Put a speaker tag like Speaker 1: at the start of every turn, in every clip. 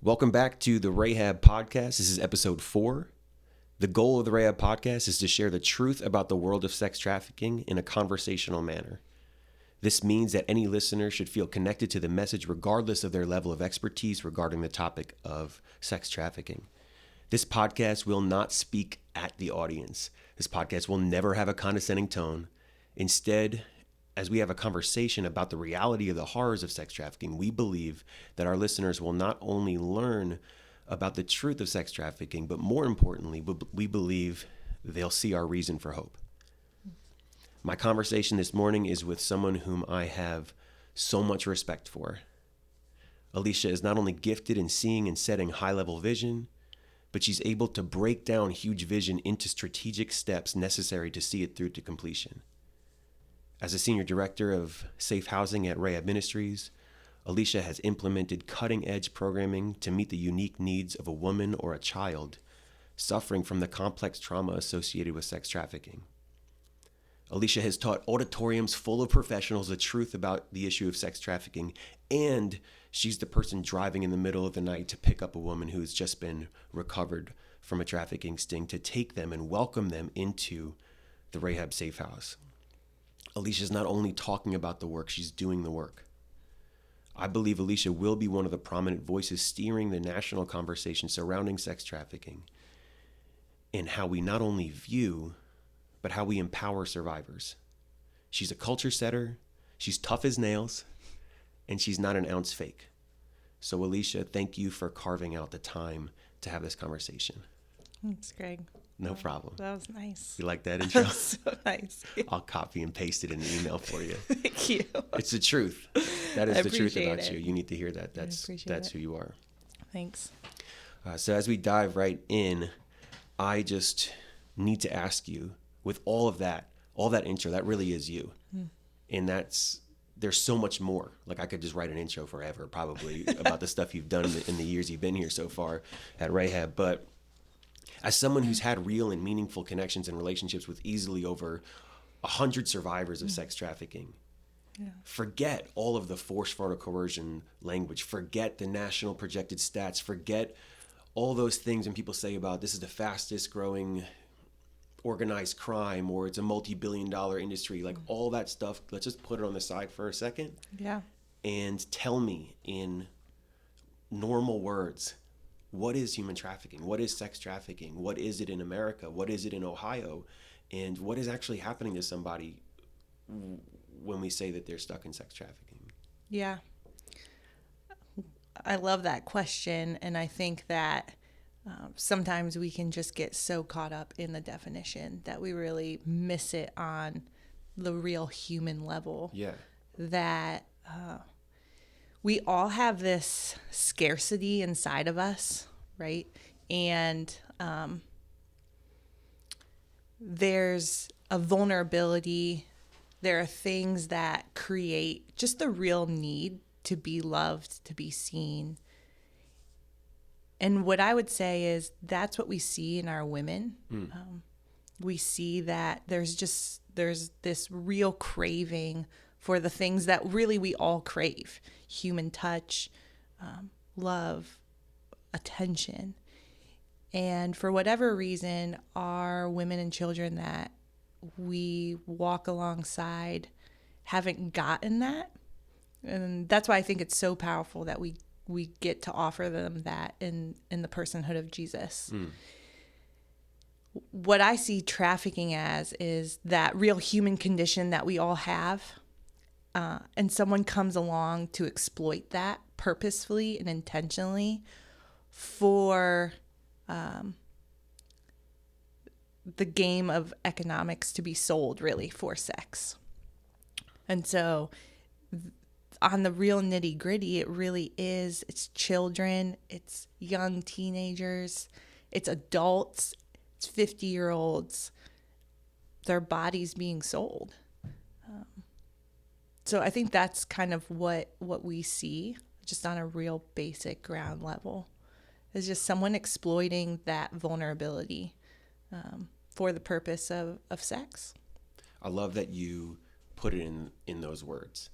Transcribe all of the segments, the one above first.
Speaker 1: Welcome back to the RAHAB podcast. This is episode 4. The goal of the RAHAB podcast is to share the truth about the world of sex trafficking in a conversational manner. This means that any listener should feel connected to the message regardless of their level of expertise regarding the topic of sex trafficking. This podcast will not speak at the audience. This podcast will never have a condescending tone. Instead, as we have a conversation about the reality of the horrors of sex trafficking, we believe that our listeners will not only learn about the truth of sex trafficking, but more importantly, we believe they'll see our reason for hope. My conversation this morning is with someone whom I have so much respect for. Alicia is not only gifted in seeing and setting high-level vision, but she's able to break down huge vision into strategic steps necessary to see it through to completion. As a senior director of safe housing at RAHAB Ministries, Alicia has implemented cutting-edge programming to meet the unique needs of a woman or a child suffering from the complex trauma associated with sex trafficking. Alicia has taught auditoriums full of professionals the truth about the issue of sex trafficking, and she's the person driving in the middle of the night to pick up a woman who has just been recovered from a trafficking sting to take them and welcome them into the RAHAB safe house. Alicia's not only talking about the work, she's doing the work. I believe Alicia will be one of the prominent voices steering the national conversation surrounding sex trafficking and how we not only view, but how we empower survivors. She's a culture setter, she's tough as nails, and she's not an ounce fake. So Alicia, thank you for carving out the time to have this conversation.
Speaker 2: Thanks, Greg.
Speaker 1: No problem.
Speaker 2: That was nice.
Speaker 1: You like that intro?
Speaker 2: That was so nice.
Speaker 1: I'll copy and paste it in the email for you.
Speaker 2: Thank you.
Speaker 1: It's the truth. That is
Speaker 2: I
Speaker 1: the truth
Speaker 2: appreciate
Speaker 1: about
Speaker 2: it.
Speaker 1: you. You need to hear that. That's who you are.
Speaker 2: Thanks.
Speaker 1: So as we dive right in, I just need to ask you, with all that intro, that really is you. And there's so much more. Like I could just write an intro forever, probably, about the stuff you've done in the years you've been here so far at RAHAB. But as someone who's had real and meaningful connections and relationships with easily over 100 survivors of sex trafficking, forget all of the force, fraud, or coercion language. Forget the national projected stats. Forget all those things when people say about this is the fastest growing organized crime or it's a multi-billion-dollar industry. Like all that stuff, let's just put it on the side for a second.
Speaker 2: Yeah.
Speaker 1: And tell me in normal words, what is human trafficking? What is sex trafficking? What is it in America? What is it in Ohio? And what is actually happening to somebody when we say that they're stuck in sex trafficking?
Speaker 2: Yeah. I love that question. And I think that sometimes we can just get so caught up in the definition that we really miss it on the real human level.
Speaker 1: Yeah.
Speaker 2: That we all have this scarcity inside of us, right? And there's a vulnerability. There are things that create just the real need to be loved, to be seen. And what I would say is that's what we see in our women. We see that there's this real craving for the things that really we all crave: human touch, love, attention. And for whatever reason, our women and children that we walk alongside haven't gotten that. And that's why I think it's so powerful that we get to offer them that in the personhood of Jesus. What I see trafficking as is that real human condition that we all have. And someone comes along to exploit that purposefully and intentionally for the game of economics to be sold, really, for sex. And so on the real nitty gritty, it really is, it's children, it's young teenagers, it's adults, it's 50-year-olds, their bodies being sold. So I think that's kind of what we see, just on a real basic ground level, is just someone exploiting that vulnerability for the purpose of sex.
Speaker 1: I love that you put it in those words.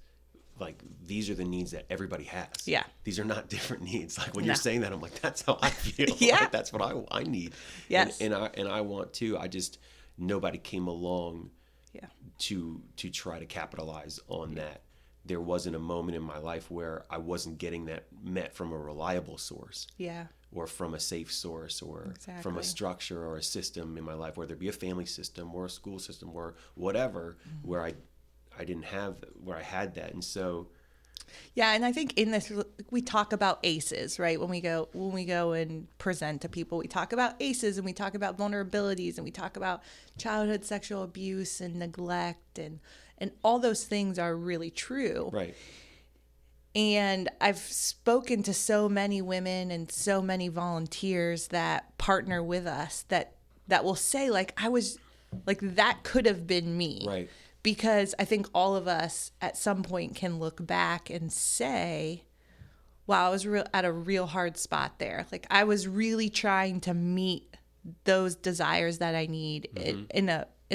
Speaker 1: like these are the needs that everybody has.
Speaker 2: Yeah.
Speaker 1: These are not different needs. Like when
Speaker 2: No.
Speaker 1: you're saying that, I'm like, that's how I feel.
Speaker 2: Yeah.
Speaker 1: Like, that's what I need.
Speaker 2: Yes.
Speaker 1: And I want to. Nobody came along
Speaker 2: Yeah.
Speaker 1: to try to capitalize on that. There wasn't a moment in my life where I wasn't getting that met from a reliable source.
Speaker 2: Yeah.
Speaker 1: Or from a safe source, or
Speaker 2: Exactly.
Speaker 1: from a structure or a system in my life, whether it be a family system or a school system or whatever, where I didn't have, where I had that. And so,
Speaker 2: Yeah, and I think in this we talk about ACEs, right? When we go and present to people, we talk about ACEs and we talk about vulnerabilities and we talk about childhood sexual abuse and neglect and all those things are really true.
Speaker 1: right.
Speaker 2: And I've spoken to so many women and so many volunteers that partner with us that will say like I was like that could have been me.
Speaker 1: Right.
Speaker 2: Because I think all of us at some point can look back and say, wow, I was at a real hard spot there. Like I was really trying to meet those desires that I need in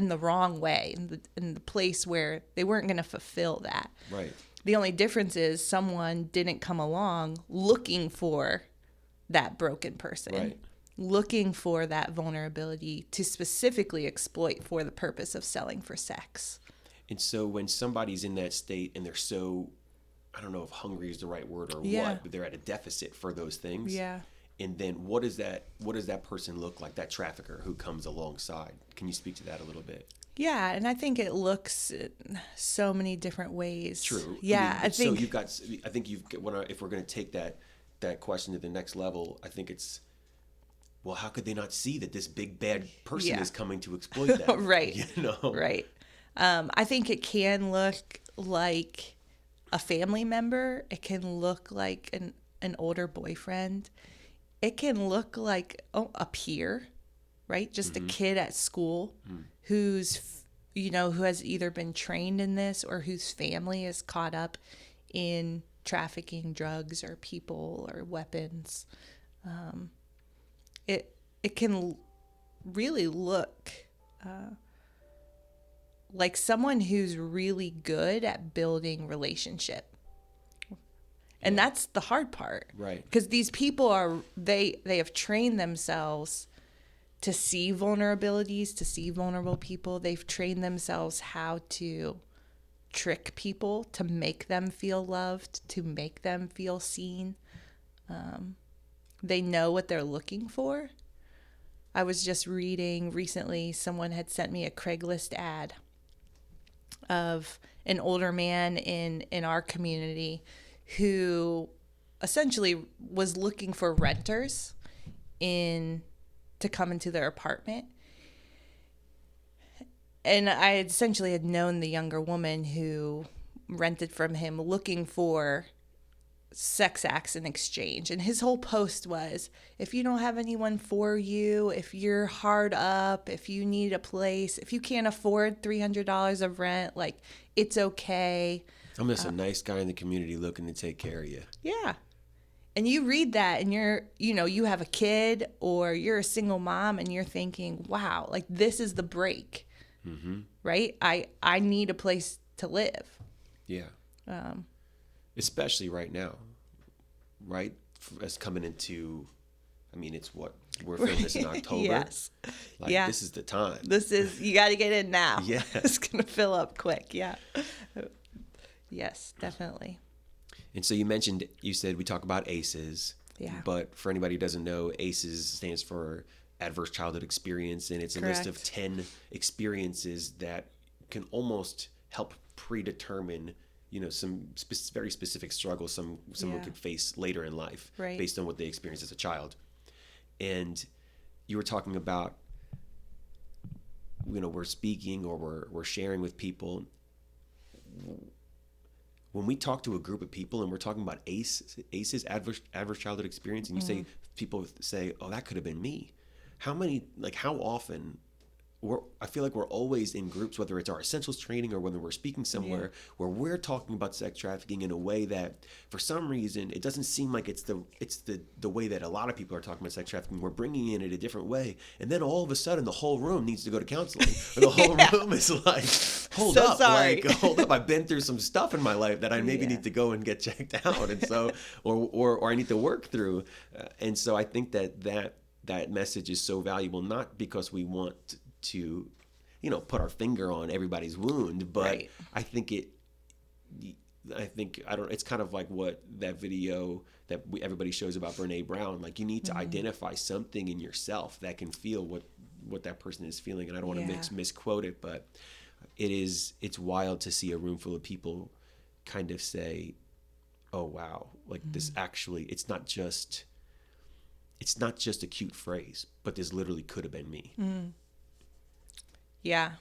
Speaker 2: the wrong way, in the place where they weren't going to fulfill that.
Speaker 1: Right.
Speaker 2: The only difference is someone didn't come along looking for that broken person,
Speaker 1: Right.
Speaker 2: looking for that vulnerability to specifically exploit for the purpose of selling for sex.
Speaker 1: And so when somebody's in that state and they're so, I don't know if hungry is the right word or
Speaker 2: Yeah.
Speaker 1: what, but they're at a deficit for those things.
Speaker 2: Yeah.
Speaker 1: And then what does that person look like, that trafficker who comes alongside? Can you speak to that a little bit?
Speaker 2: Yeah, and I think it looks in so many different ways.
Speaker 1: True.
Speaker 2: Yeah, I think.
Speaker 1: So if we're going to take that question to the next level, I think it's, well, how could they not see that this big bad person
Speaker 2: Yeah.
Speaker 1: is coming to exploit them?
Speaker 2: Right.
Speaker 1: You know?
Speaker 2: Right. I think it can look like a family member. It can look like an older boyfriend. It can look like a peer, right? Just a kid at school who has either been trained in this or whose family is caught up in trafficking drugs or people or weapons. It can really look like someone who's really good at building relationship. And that's the hard part.
Speaker 1: Right.
Speaker 2: Because these people they have trained themselves to see vulnerabilities, to see vulnerable people. They've trained themselves how to trick people, to make them feel loved, to make them feel seen. They know what they're looking for. I was just reading recently, someone had sent me a Craigslist ad of an older man in our community who essentially was looking for renters to come into their apartment. And I essentially had known the younger woman who rented from him looking for sex acts in exchange. And his whole post was, if you don't have anyone for you, if you're hard up, if you need a place, if you can't afford $300 of rent, like, it's okay.
Speaker 1: I'm just a nice guy in the community looking to take care of you.
Speaker 2: Yeah. And you read that and you have a kid or you're a single mom and you're thinking, wow, like this is the break, right? I need a place to live.
Speaker 1: Yeah. Especially right now, right? As coming into, I mean, it's what we're filming this in October.
Speaker 2: Yes.
Speaker 1: Like,
Speaker 2: yeah.
Speaker 1: this is the time.
Speaker 2: You got to get in now.
Speaker 1: Yeah.
Speaker 2: It's going to fill up quick. Yeah. Yes, definitely.
Speaker 1: And so you said we talk about ACEs.
Speaker 2: Yeah.
Speaker 1: But for anybody who doesn't know, ACEs stands for Adverse Childhood Experience, and it's a list of 10 experiences that can almost help predetermine, some very specific struggles someone could face later in life,
Speaker 2: right,
Speaker 1: based on what they experienced as a child. And you were talking about, we're speaking or we're sharing with people. When we talk to a group of people and we're talking about ACEs, adverse childhood experience, and you say, people say, oh, that could have been me. How often I feel like we're always in groups, whether it's our essentials training or whether we're speaking somewhere where we're talking about sex trafficking in a way that, for some reason, it doesn't seem like it's the way that a lot of people are talking about sex trafficking. We're bringing it in a different way, and then all of a sudden, the whole room needs to go to counseling. Or the whole room is like, hold up,
Speaker 2: sorry.
Speaker 1: like hold up. I've been through some stuff in my life that I maybe need to go and get checked out, and so or I need to work through, and so I think that message is so valuable, not because we want to, put our finger on everybody's wound, but I think it's kind of like what that video that everybody shows about Brene Brown. Like, you need to identify something in yourself that can feel what that person is feeling. And I don't want to misquote it, but it's wild to see a room full of people kind of say, oh, wow, like this actually, it's not just a cute phrase, but this literally could have been me.
Speaker 2: Yeah.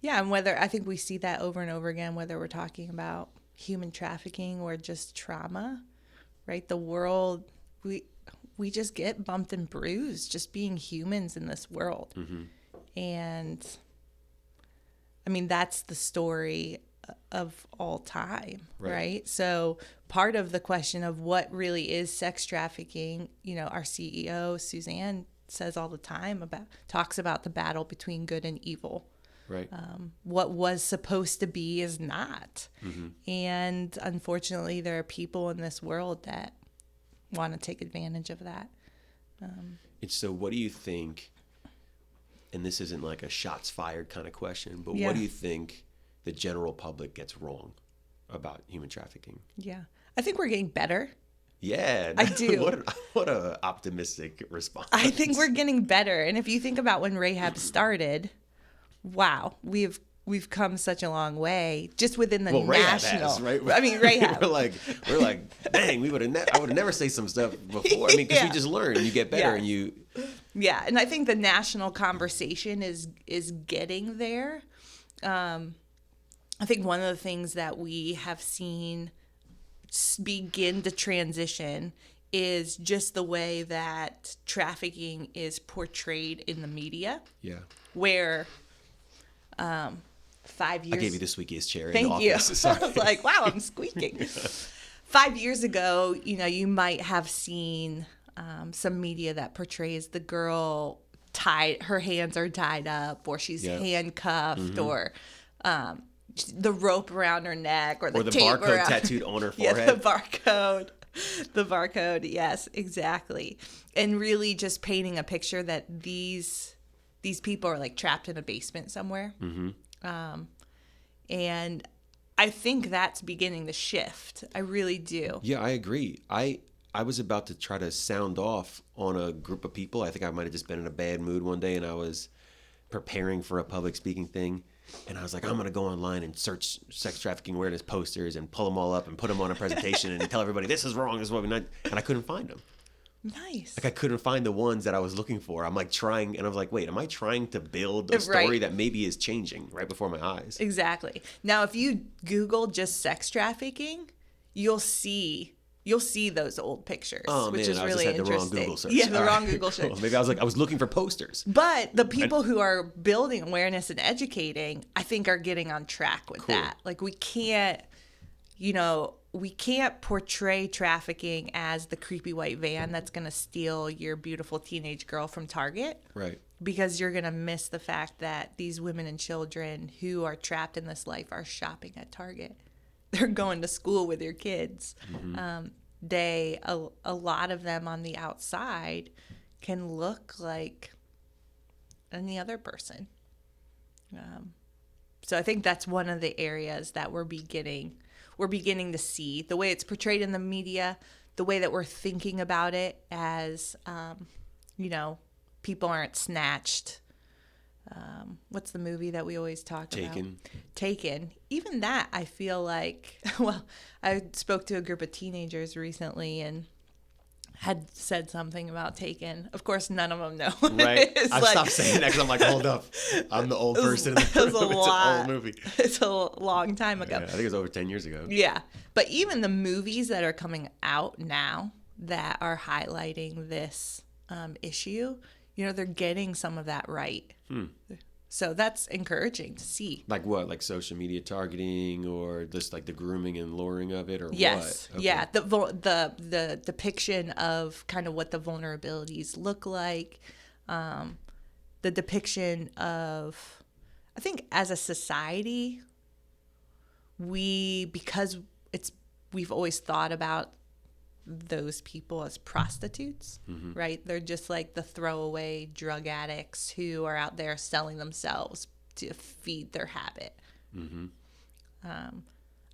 Speaker 2: And I think we see that over and over again, whether we're talking about human trafficking or just trauma, right? The world, we just get bumped and bruised just being humans in this world. And I mean, that's the story of all time, right? So part of the question of what really is sex trafficking, our CEO, Suzanne, says all the time talks about the battle between good and evil.
Speaker 1: Right.
Speaker 2: What was supposed to be is not. And unfortunately, there are people in this world that want to take advantage of that.
Speaker 1: And so what do you think, and this isn't like a shots fired kind of question, but what do you think the general public gets wrong about human trafficking?
Speaker 2: Yeah. I think we're getting better.
Speaker 1: Yeah,
Speaker 2: I do.
Speaker 1: What a optimistic response.
Speaker 2: I think we're getting better. And if you think about when RAHAB started, wow, we've come such a long way just within the national.
Speaker 1: RAHAB has, right?
Speaker 2: I mean, RAHAB.
Speaker 1: we're like, dang, I would have never say some stuff before. I mean, because we just learn, and you get better, and you.
Speaker 2: Yeah, and I think the national conversation is getting there. I think one of the things that we have seen begin to transition is just the way that trafficking is portrayed in the media.
Speaker 1: Yeah.
Speaker 2: Where 5 years...
Speaker 1: I gave you the squeakiest chair in
Speaker 2: the
Speaker 1: office. Sorry.
Speaker 2: I was like, wow, I'm squeaking. 5 years ago, you might have seen some media that portrays the girl her hands are tied up, or she's handcuffed, or the rope around her neck, or the tape
Speaker 1: barcode tattooed on her forehead.
Speaker 2: Yeah, the barcode. Yes, exactly. And really just painting a picture that these people are like trapped in a basement somewhere. And I think that's beginning to shift. I really do.
Speaker 1: Yeah, I agree. I was about to try to sound off on a group of people. I think I might have just been in a bad mood one day, and I was preparing for a public speaking thing. And I was like, I'm going to go online and search sex trafficking awareness posters and pull them all up and put them on a presentation and tell everybody, this is wrong, this is what we not. And I couldn't find them.
Speaker 2: Nice.
Speaker 1: Like, I couldn't find the ones that I was looking for. I'm like trying, and I was like, wait, am I trying to build a story that maybe is changing right before my eyes?
Speaker 2: Exactly. Now, if you Google just sex trafficking, you'll see those old pictures, which is really interesting.
Speaker 1: The wrong Google search.
Speaker 2: Yeah, the wrong Google search.
Speaker 1: Cool. Maybe I was looking for posters.
Speaker 2: But the people who are building awareness and educating, I think, are getting on track with that. Like, we can't portray trafficking as the creepy white van that's going to steal your beautiful teenage girl from Target.
Speaker 1: Right.
Speaker 2: Because you're going to miss the fact that these women and children who are trapped in this life are shopping at Target. They're going to school with your kids. A lot of them on the outside can look like any other person. So I think that's one of the areas that we're beginning to see the way it's portrayed in the media, the way that we're thinking about it as, people aren't snatched. What's the movie that we always talk about? Taken. Even that, I feel like, well, I spoke to a group of teenagers recently and had said something about Taken. Of course, none of them know.
Speaker 1: Right. I've stopped saying that because I'm like, hold up. I'm the old person in the room. It's an old movie.
Speaker 2: It's a long time ago.
Speaker 1: Yeah, I think it was over 10 years ago.
Speaker 2: Yeah. But even the movies that are coming out now that are highlighting this issue, they're getting some of that right. So that's encouraging to see.
Speaker 1: Like what? Like social media targeting, or just like the grooming and luring of it, or
Speaker 2: Yes.
Speaker 1: what? Okay.
Speaker 2: Yeah. The depiction of kind of what the vulnerabilities look like. The depiction of, I think as a society, because we've always thought about those people as prostitutes, right? They're just like the throwaway drug addicts who are out there selling themselves to feed their habit. I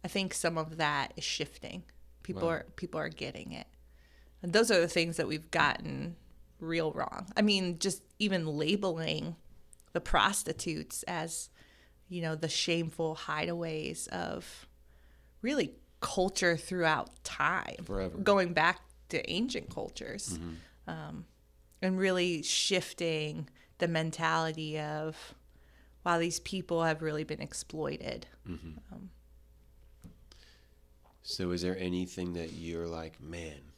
Speaker 2: think some of that is shifting. People are getting it, and those are the things that we've gotten real wrong. I mean, just even labeling the prostitutes as, the shameful hideaways of really culture throughout time,
Speaker 1: Forever.
Speaker 2: going back to ancient cultures, and really shifting the mentality of, wow, these people have really been exploited.
Speaker 1: So is there anything that you're like, man,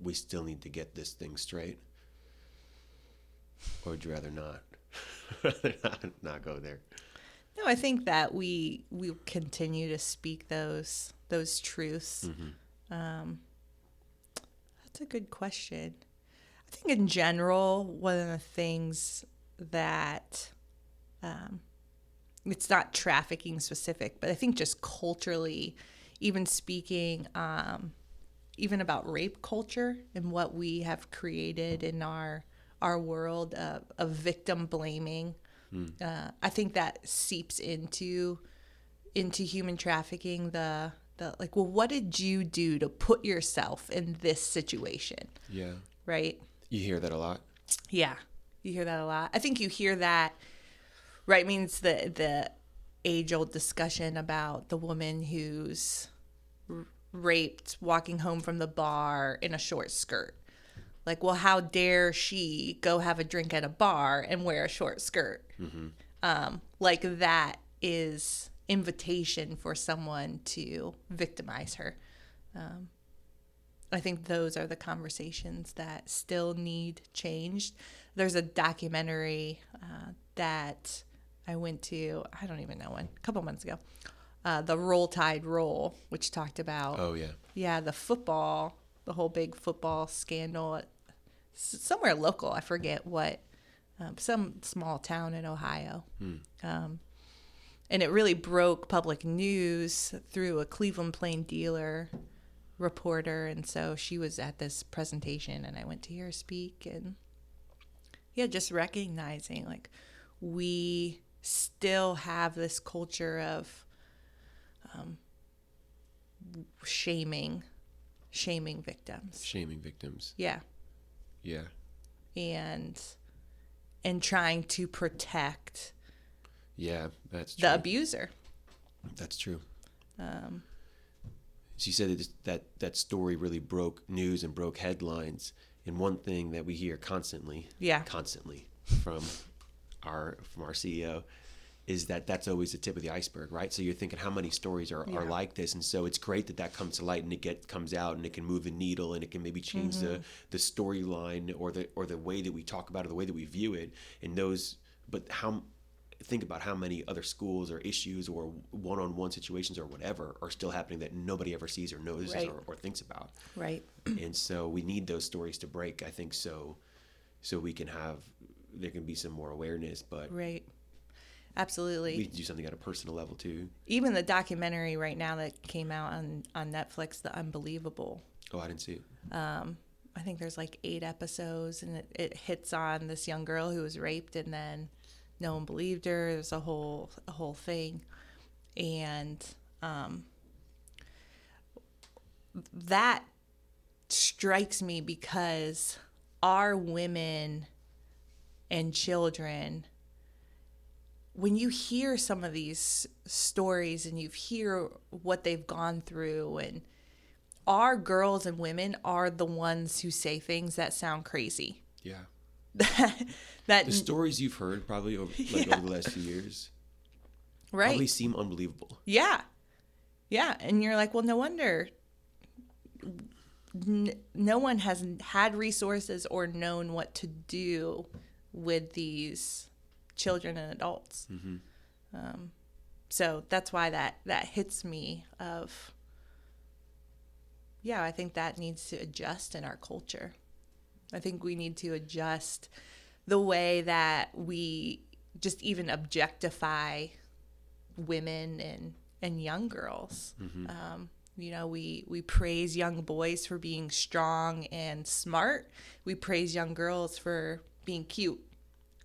Speaker 1: we still need to get this thing straight? Or would you rather not? rather not go there?
Speaker 2: No, I think that we continue to speak those truths. That's a good question. I think in general, one of the things that it's not trafficking specific, but I think just culturally, even speaking even about rape culture and what we have created in our world of victim blaming. I think that seeps into human trafficking. The like, well, what did you do to put yourself in this situation?
Speaker 1: Yeah.
Speaker 2: Right.
Speaker 1: You hear that a lot?
Speaker 2: Yeah, you hear that a lot. I think you hear that, right? Means the age-old discussion about the woman who's raped walking home from the bar in a short skirt. Like, well, how dare she go have a drink at a bar and wear a short skirt? Like that is invitation for someone to victimize her. I think those are the conversations that still need changed. There's a documentary that I went to, I don't even know when, a couple months ago, the Roll Tide Roll, which talked about, the whole big football scandal at somewhere local. I forget what, some small town in Ohio. And it really broke public news through a Cleveland Plain Dealer reporter. And so she was at this presentation and I went to hear her speak. And yeah, just recognizing like we still have this culture of shaming victims.
Speaker 1: Shaming victims.
Speaker 2: Yeah.
Speaker 1: Yeah.
Speaker 2: And trying to protect
Speaker 1: that's true.
Speaker 2: the abuser.
Speaker 1: That's true. She said that story really broke news and broke headlines. And one thing that we hear constantly from our CEO is that's always the tip of the iceberg, right? So you're thinking how many stories are like this, and so it's great that comes to light and it comes out and it can move the needle and it can maybe change the storyline or the way that we talk about it, the way that we view it, and those. But think about how many other schools or issues or one-on-one situations or whatever are still happening that nobody ever sees or knows or thinks about.
Speaker 2: Right.
Speaker 1: And so we need those stories to break, I think, so we can there can be some more awareness, but
Speaker 2: right. Absolutely.
Speaker 1: We can do something at a personal level too.
Speaker 2: Even the documentary right now that came out on Netflix, The Unbelievable.
Speaker 1: Oh, I didn't see it.
Speaker 2: I think there's like 8 episodes, and it hits on this young girl who was raped, and then no one believed her. There's a whole thing, and that strikes me because our women and children, when you hear some of these stories and you hear what they've gone through, and our girls and women are the ones who say things that sound crazy.
Speaker 1: Yeah.
Speaker 2: that
Speaker 1: the stories you've heard probably over the last few years probably seem unbelievable.
Speaker 2: Yeah. Yeah. And you're like, well, no wonder no one has had resources or known what to do with these children and adults. So that's why that hits me of, I think that needs to adjust in our culture. I think we need to adjust the way that we just even objectify women and young girls. We praise young boys for being strong and smart. We praise young girls for being cute,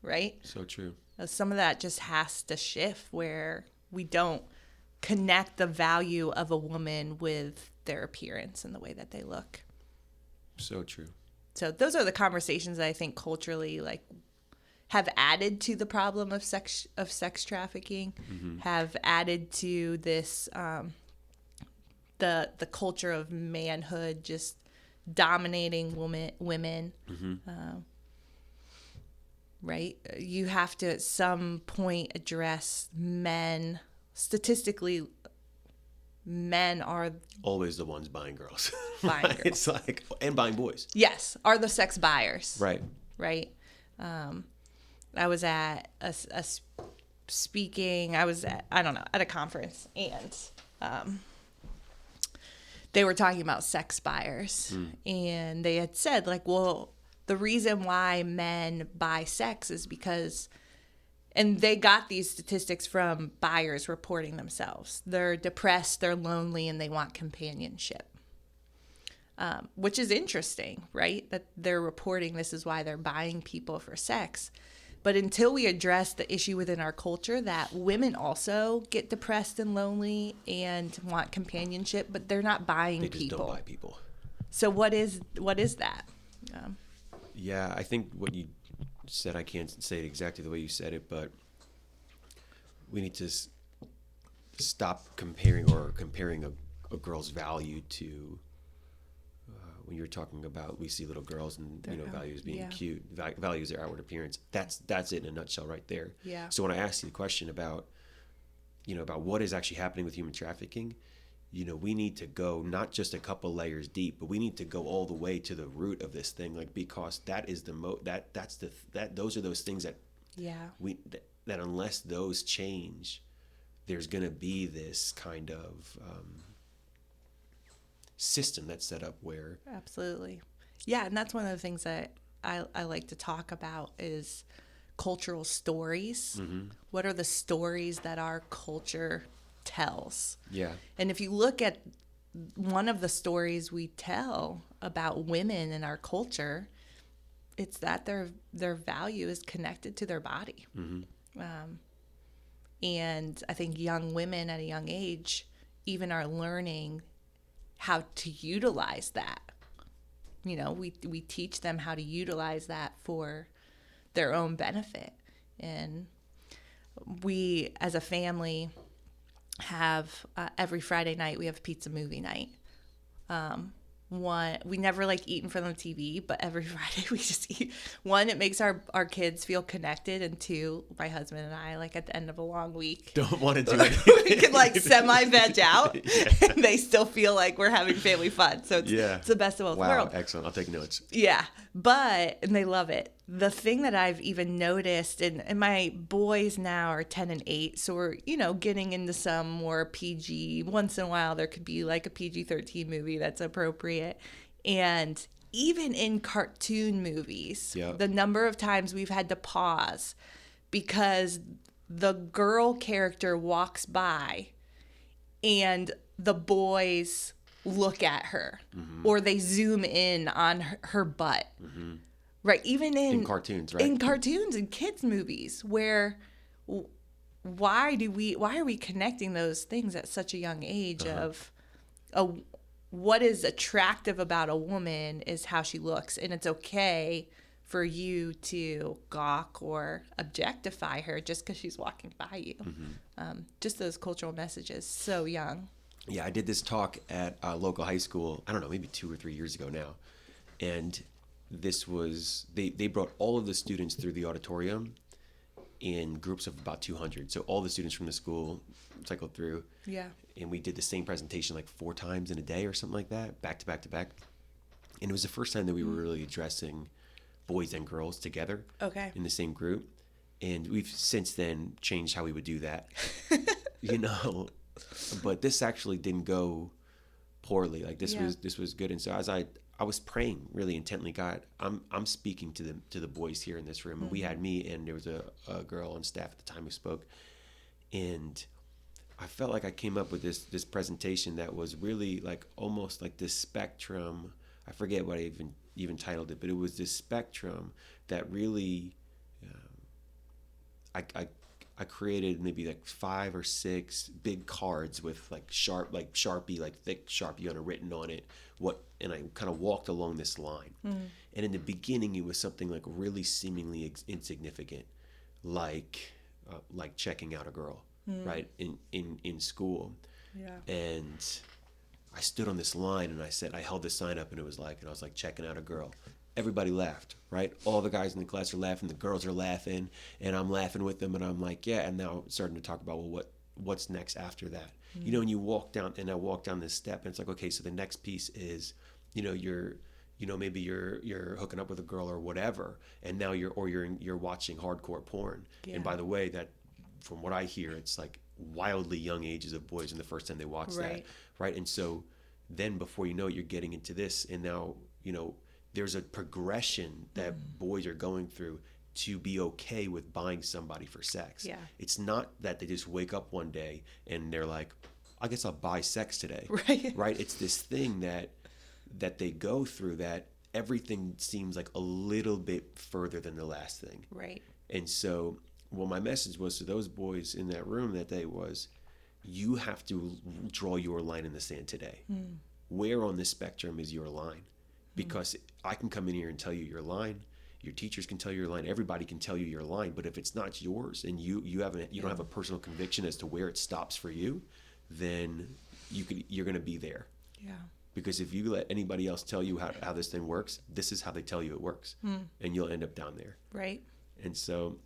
Speaker 2: right?
Speaker 1: So true.
Speaker 2: Some of that just has to shift, where we don't connect the value of a woman with their appearance and the way that they look.
Speaker 1: So true.
Speaker 2: So those are the conversations that I think culturally have added to the problem of sex trafficking, have added to this the culture of manhood just dominating women. Right? You have to at some point address men. Statistically, men are
Speaker 1: always the ones buying girls.
Speaker 2: Buying girls.
Speaker 1: It's like, and buying boys.
Speaker 2: Yes, are the sex buyers.
Speaker 1: Right.
Speaker 2: Right. I was at speaking. I was at a conference, and they were talking about sex buyers, and they had said the reason why men buy sex is because, and they got these statistics from buyers reporting themselves. They're depressed, they're lonely, and they want companionship. Which is interesting, right? That they're reporting this is why they're buying people for sex. But until we address the issue within our culture that women also get depressed and lonely and want companionship, but they're not buying people.
Speaker 1: They just don't buy people.
Speaker 2: So what is that?
Speaker 1: Yeah, I think what you said, I can't say it exactly the way you said it, but we need to stop comparing a girl's value to when you're talking about, we see little girls and values being cute, values their outward appearance. That's it in a nutshell right there.
Speaker 2: Yeah.
Speaker 1: So when I asked you the question about what is actually happening with human trafficking, we need to go not just a couple layers deep, but we need to go all the way to the root of this thing, because that is those are those things that that unless those change, there's going to be this kind of system that's set up where...
Speaker 2: Absolutely. Yeah, and that's one of the things that I like to talk about is cultural stories. What are the stories that our culture tells? Yeah. And if you look at one of the stories we tell about women in our culture, it's that their value is connected to their body. And I think young women at a young age even are learning how to utilize that. We teach them how to utilize that for their own benefit. And we, as a family, have every Friday night we have pizza movie night. We never eat in front of the TV, but every Friday we just eat. One, it makes our kids feel connected, and two, my husband and I, at the end of a long week,
Speaker 1: don't want to do anything.
Speaker 2: We can semi-veg out, and they still feel like we're having family fun. So it's the best of both worlds. Wow,
Speaker 1: excellent. I'll take notes.
Speaker 2: Yeah, and they love it. The thing that I've even noticed, and my boys now are 10 and 8, so we're, getting into some more PG. Once in a while, there could be a PG-13 movie that's appropriate. And even in cartoon movies, the number of times we've had to pause because the girl character walks by and the boys look at her, or they zoom in on her butt. Right, even in
Speaker 1: cartoons, right?
Speaker 2: In cartoons and kids movies, where why are we connecting those things at such a young age of what is attractive about a woman is how she looks, and it's okay for you to gawk or objectify her just because she's walking by you. Just those cultural messages, so young.
Speaker 1: Yeah, I did this talk at a local high school, I don't know, maybe 2 or 3 years ago now, and this was, they brought all of the students through the auditorium in groups of about 200. So all the students from the school cycled through. Yeah. And we did the same presentation 4 times in a day or something like that, back to back to back. And it was the first time that we were really addressing boys and girls together
Speaker 2: Okay.
Speaker 1: in the same group. And we've since then changed how we would do that, you know. But this actually didn't go poorly. Like this was good. And so as I was praying really intently, God, I'm speaking to the boys here in this room. And we had me, and there was a girl on staff at the time who spoke. And I felt like I came up with this presentation that was really like almost like this spectrum. I forget what I even titled it, but it was this spectrum that really I created maybe like 5 or 6 big cards with like Sharpie, like thick Sharpie written on it. And I kind of walked along this line. And in the beginning, it was something like really seemingly insignificant, like checking out a girl, right, in school.
Speaker 2: Yeah.
Speaker 1: And I stood on this line and I held this sign up, and I was like checking out a girl. Everybody laughed, right? All the guys in the class are laughing, the girls are laughing, and I'm laughing with them, and I'm like, yeah. And now starting to talk about, well, what's next after that? You know, and you walk down, and I walk down this step, and it's like, okay, so the next piece is, maybe you're hooking up with a girl or whatever, and now you're watching hardcore porn.
Speaker 2: Yeah.
Speaker 1: And by the way, that from what I hear, it's like wildly young ages of boys in the first time they watch that, right? And so then before you know it, you're getting into this, and now there's a progression that boys are going through to be okay with buying somebody for sex.
Speaker 2: Yeah.
Speaker 1: It's not that they just wake up one day and they're like, I guess I'll buy sex today.
Speaker 2: Right.
Speaker 1: Right. It's this thing that they go through, that everything seems like a little bit further than the last thing.
Speaker 2: Right.
Speaker 1: And so my message was to those boys in that room that day was, you have to draw your line in the sand today. Where on this spectrum is your line? Because I can come in here and tell you your line. Your teachers can tell you your line. Everybody can tell you your line. But if it's not yours, and you don't have a personal conviction as to where it stops for you, then you're going to be there.
Speaker 2: Yeah.
Speaker 1: Because if you let anybody else tell you how this thing works, this is how they tell you it works, and you'll end up down there.
Speaker 2: Right.
Speaker 1: And so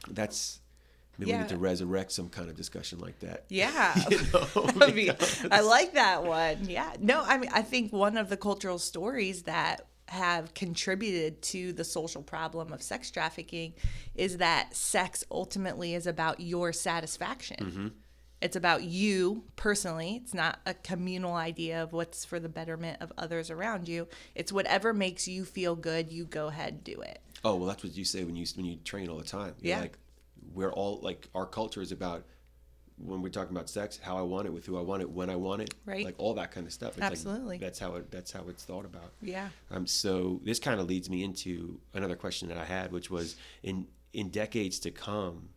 Speaker 1: that's. Maybe we need to resurrect some kind of discussion like that.
Speaker 2: Yeah. I like that one. Yeah. No, I mean, I think one of the cultural stories that have contributed to the social problem of sex trafficking is that sex ultimately is about your satisfaction. It's about you personally. It's not a communal idea of what's for the betterment of others around you. It's whatever makes you feel good, you go ahead and do it.
Speaker 1: Oh, well, that's what you say when you train all the time. You're like, we're all like, our culture is about, when we're talking about sex, how I want it, with who I want it, when I want it,
Speaker 2: right? Like
Speaker 1: all that kind of stuff. It's
Speaker 2: absolutely.
Speaker 1: Like, that's how it's thought about.
Speaker 2: Yeah.
Speaker 1: So this kind of leads me into another question that I had, which was, in decades to come,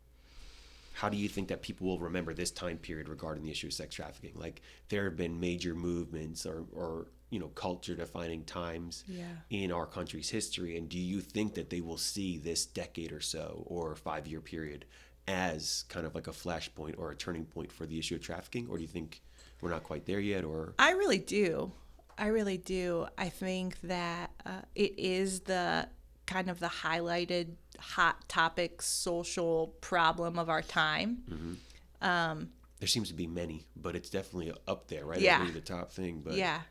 Speaker 1: how do you think that people will remember this time period regarding the issue of sex trafficking? Like, there have been major movements or culture defining times in our country's history. And do you think that they will see this decade or so, or 5-year period, as kind of like a flashpoint or a turning point for the issue of trafficking? Or do you think we're not quite there yet? Or
Speaker 2: I really do. I think that it is the kind of the highlighted hot topic social problem of our time.
Speaker 1: There seems to be many, but it's definitely up there, right?
Speaker 2: Yeah.
Speaker 1: It's really the top thing. But
Speaker 2: yeah.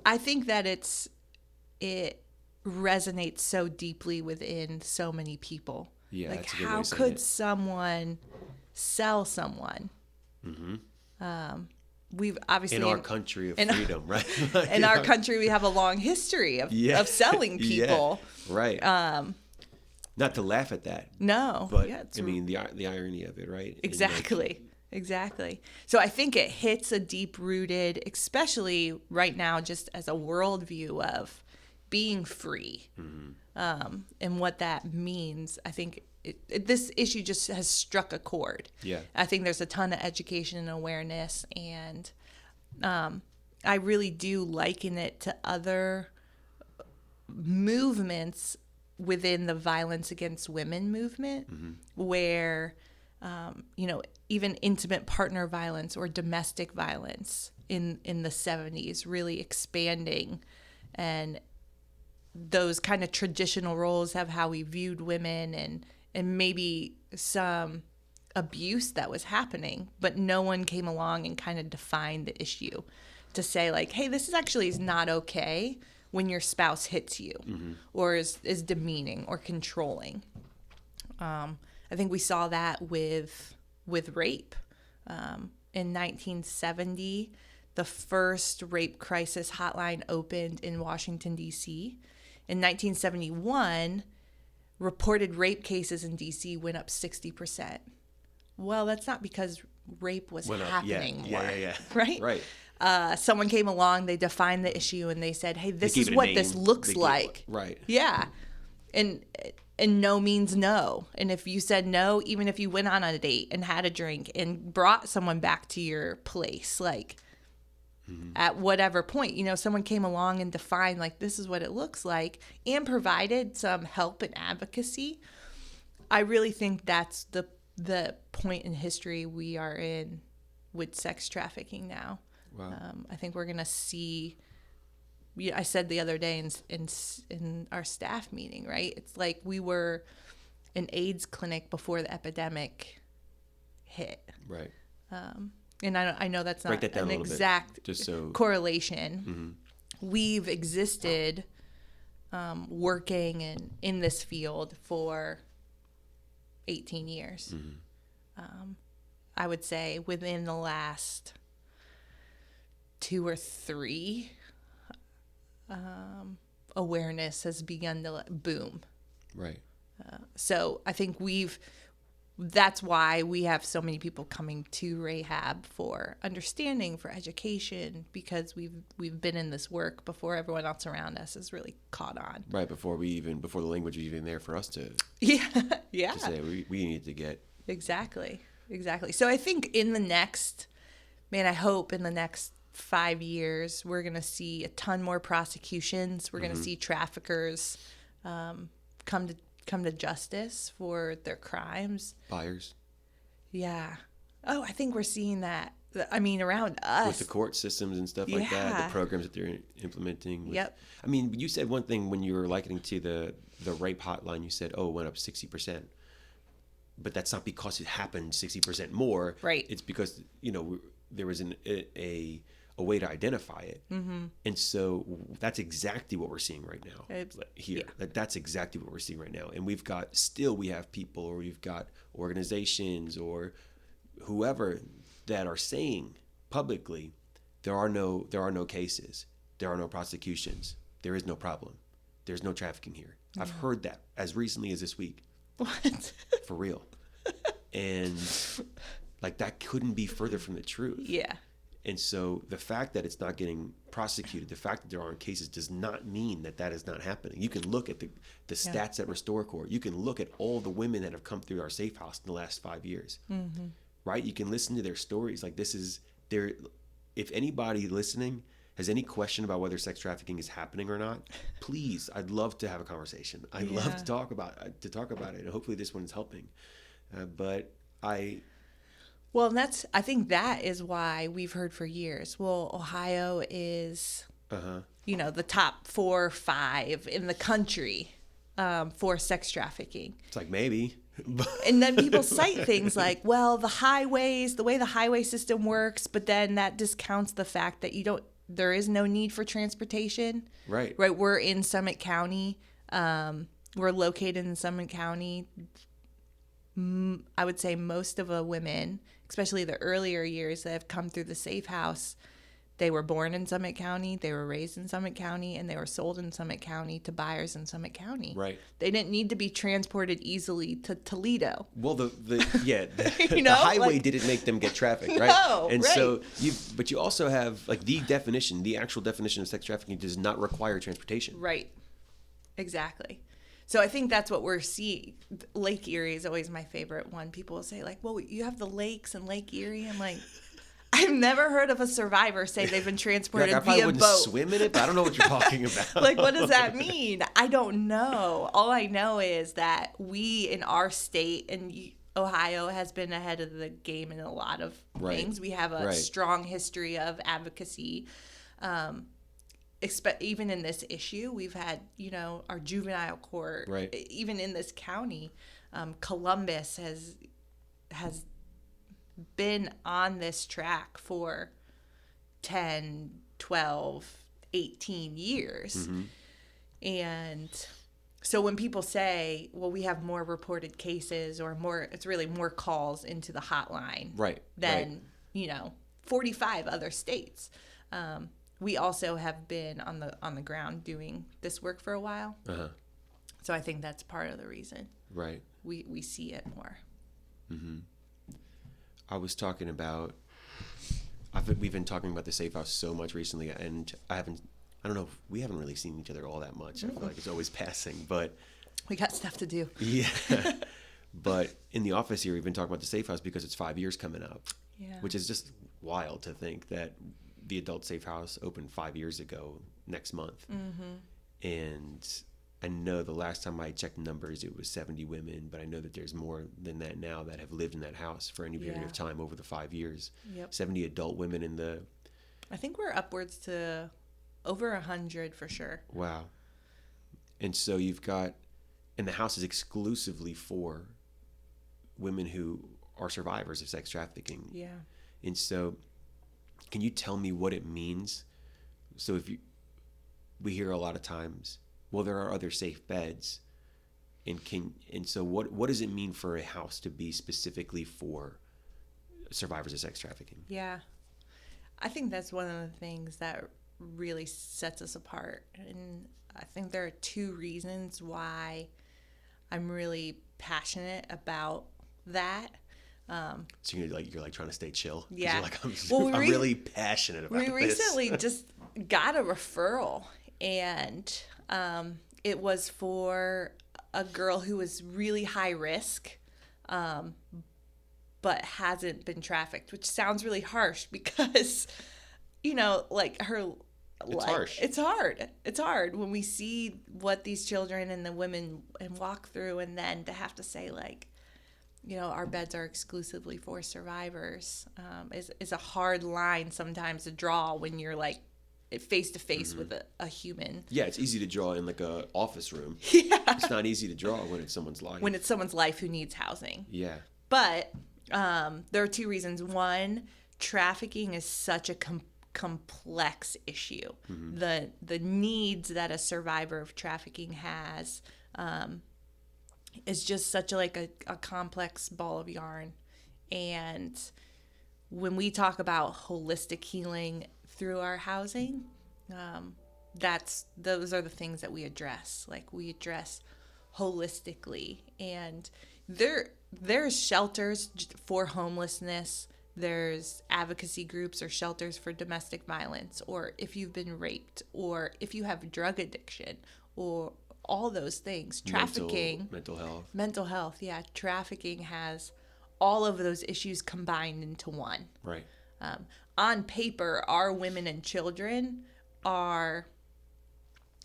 Speaker 2: I think that it resonates so deeply within so many people.
Speaker 1: Yeah,
Speaker 2: like,
Speaker 1: that's a good way
Speaker 2: how
Speaker 1: of saying
Speaker 2: could
Speaker 1: it.
Speaker 2: someone sell someone? We've obviously
Speaker 1: in our country of freedom, right?
Speaker 2: In our country, we have a long history of selling people.
Speaker 1: Yeah, right. Not to laugh at that.
Speaker 2: No,
Speaker 1: but I mean the irony of it, right?
Speaker 2: Exactly. Exactly. So I think it hits a deep-rooted, especially right now, just as a worldview of being free, and what that means. I think this issue just has struck a chord.
Speaker 1: Yeah.
Speaker 2: I think there's a ton of education and awareness, and I really do liken it to other movements within the violence against women movement, where even intimate partner violence or domestic violence in the 70s really expanding, and those kind of traditional roles of how we viewed women, and maybe some abuse that was happening, but no one came along and kind of defined the issue to say, like, hey, this is not okay. when your spouse hits you or is demeaning or controlling. I think we saw that with rape. In 1970, the first rape crisis hotline opened in Washington, D.C. In 1971, reported rape cases in D.C. went up 60%. Well, that's not because rape was happening more, right?
Speaker 3: Right.
Speaker 2: Someone came along, they defined the issue, and they said, hey, this is what this looks like.
Speaker 3: Right.
Speaker 2: Yeah. And no means no. And if you said no, even if you went on a date and had a drink and brought someone back to your place, like at whatever point, someone came along and defined like this is what it looks like and provided some help and advocacy, I really think that's the point in history we are in with sex trafficking now.
Speaker 3: Wow.
Speaker 2: I think we're going to see. I said the other day in our staff meeting, right? It's like we were an AIDS clinic before the epidemic hit.
Speaker 3: Right.
Speaker 2: And I know that's not
Speaker 3: that
Speaker 2: an exact correlation. We've existed working in this field for 18 years. I would say within the last 2 or 3, awareness has begun to boom.
Speaker 3: Right.
Speaker 2: So I think that's why we have so many people coming to RAHAB for understanding, for education, because we've been in this work before everyone else around us has really caught on.
Speaker 3: Right. Before the language was even there for us to
Speaker 2: to
Speaker 3: say we need to get.
Speaker 2: Exactly. So I think I hope in the next 5 years, we're going to see a ton more prosecutions. We're going to see traffickers come to justice for their crimes.
Speaker 3: Buyers.
Speaker 2: Yeah. Oh, I think we're seeing that. I mean, around us.
Speaker 3: With the court systems and stuff like that, the programs that they're implementing.
Speaker 2: Yep.
Speaker 3: I mean, you said one thing when you were likening to the rape hotline. You said, it went up 60%. But that's not because it happened 60% more.
Speaker 2: Right.
Speaker 3: It's because, there was a way to identify it. And so that's exactly what we're seeing right now here. Yeah. That's exactly what we're seeing right now. And we have people, or we've got organizations or whoever that are saying publicly, there are no cases. There are no prosecutions. There is no problem. There's no trafficking here. Yeah. I've heard that as recently as this week.
Speaker 2: What?
Speaker 3: For real. And that couldn't be further from the truth.
Speaker 2: Yeah.
Speaker 3: And so the fact that it's not getting prosecuted, the fact that there aren't cases does not mean that is not happening. You can look at the stats at Restore Court. You can look at all the women that have come through our safe house in the last 5 years, right? You can listen to their stories. If anybody listening has any question about whether sex trafficking is happening or not, please, I'd love to have a conversation. I'd love to talk about it. And hopefully this one is helping.
Speaker 2: Well, I think that is why we've heard for years. Well, Ohio is, the top 4 or 5 in the country for sex trafficking.
Speaker 3: It's like maybe.
Speaker 2: And then people cite things like, well, the way the highway system works, but then that discounts the fact that there is no need for transportation.
Speaker 3: Right.
Speaker 2: Right. We're in Summit County. We're located in Summit County. I would say most of the women, especially the earlier years that have come through the safe house, they were born in Summit County, they were raised in Summit County, and they were sold in Summit County to buyers in Summit County.
Speaker 3: Right.
Speaker 2: They didn't need to be transported easily to Toledo.
Speaker 3: Well, the highway didn't make them get trafficked, right?
Speaker 2: No,
Speaker 3: and
Speaker 2: right.
Speaker 3: So you also have the actual definition of sex trafficking does not require transportation.
Speaker 2: Right. Exactly. So I think that's what we're seeing. Lake Erie is always my favorite one. People will say well, you have the lakes in Lake Erie. I'm like, I've never heard of a survivor say they've been transported
Speaker 3: I probably wouldn't
Speaker 2: boat.
Speaker 3: Swim in it, but I don't know what you're talking about.
Speaker 2: What does that mean? I don't know. All I know is that we in our state, and Ohio has been ahead of the game in a lot of things. We have a strong history of advocacy. Even in this issue, we've had, our juvenile court, even in this county, Columbus has been on this track for 10, 12, 18 years. And so when people say, well, we have more reported cases or more, it's really more calls into the hotline than, 45 other states. We also have been on the ground doing this work for a while. So I think that's part of the reason. Right. We see it more.
Speaker 3: I was talking about, we've been talking about the safe house so much recently, and I don't know, we haven't really seen each other all that much. I feel like it's always passing, but
Speaker 2: we got stuff to do.
Speaker 3: Yeah. But in the office here, we've been talking about the safe house because it's 5 years coming up, which is just wild to think that the adult safe house opened 5 years ago next month. And I know the last time I checked numbers, it was 70 women, but I know that there's more than that now that have lived in that house for any period of time over the 5 years. 70 adult women in the...
Speaker 2: I think we're upwards to over 100 for sure.
Speaker 3: Wow. And so you've got... And the house is exclusively for women who are survivors of sex trafficking.
Speaker 2: Yeah.
Speaker 3: And so can you tell me what it means? So we hear a lot of times, well, there are other safe beds. And so what does it mean for a house to be specifically for survivors of sex trafficking?
Speaker 2: Yeah. I think that's one of the things that really sets us apart. And I think there are two reasons why I'm really passionate about that.
Speaker 3: So you're like trying to stay chill?
Speaker 2: Yeah.
Speaker 3: You're like, I'm really passionate about this.
Speaker 2: We recently just got a referral, and it was for a girl who was really high risk, but hasn't been trafficked, which sounds really harsh because, like her
Speaker 3: It's harsh.
Speaker 2: It's hard. It's hard when we see what these children and the women walk through, and then to have to say our beds are exclusively for survivors is a hard line sometimes to draw when you're face to face with a human.
Speaker 3: Yeah, it's easy to draw in like a office room.
Speaker 2: Yeah.
Speaker 3: It's not easy to draw when it's someone's life.
Speaker 2: When it's someone's life who needs housing.
Speaker 3: Yeah.
Speaker 2: But there are two reasons. One, trafficking is such a complex issue. The needs that a survivor of trafficking has is just such a complex ball of yarn. And when we talk about holistic healing through our housing, those are the things that we address. We address holistically, and there's shelters for homelessness. There's advocacy groups or shelters for domestic violence, or if you've been raped, or if you have drug addiction, or all those things. Trafficking. Mental health, yeah. Trafficking has all of those issues combined into one.
Speaker 3: Right.
Speaker 2: On paper, our women and children are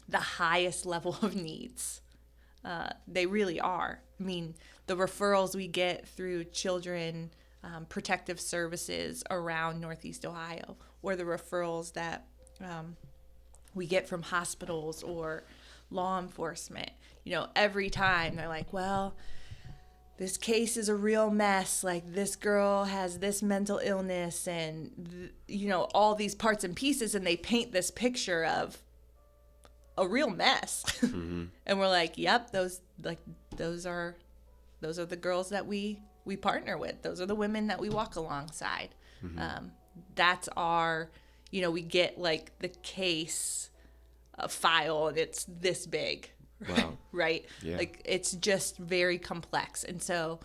Speaker 2: the highest level of needs. They really are. I mean, the referrals we get through children protective services around Northeast Ohio, or the referrals that we get from hospitals or law enforcement, every time they're like, well, this case is a real mess. This girl has this mental illness and, all these parts and pieces, and they paint this picture of a real mess. And we're like, yep, those are the girls that we partner with. Those are the women that we walk alongside. That's our, we get the case file, and it's this big.
Speaker 3: Wow.
Speaker 2: Right?
Speaker 3: Yeah.
Speaker 2: It's just very complex. And so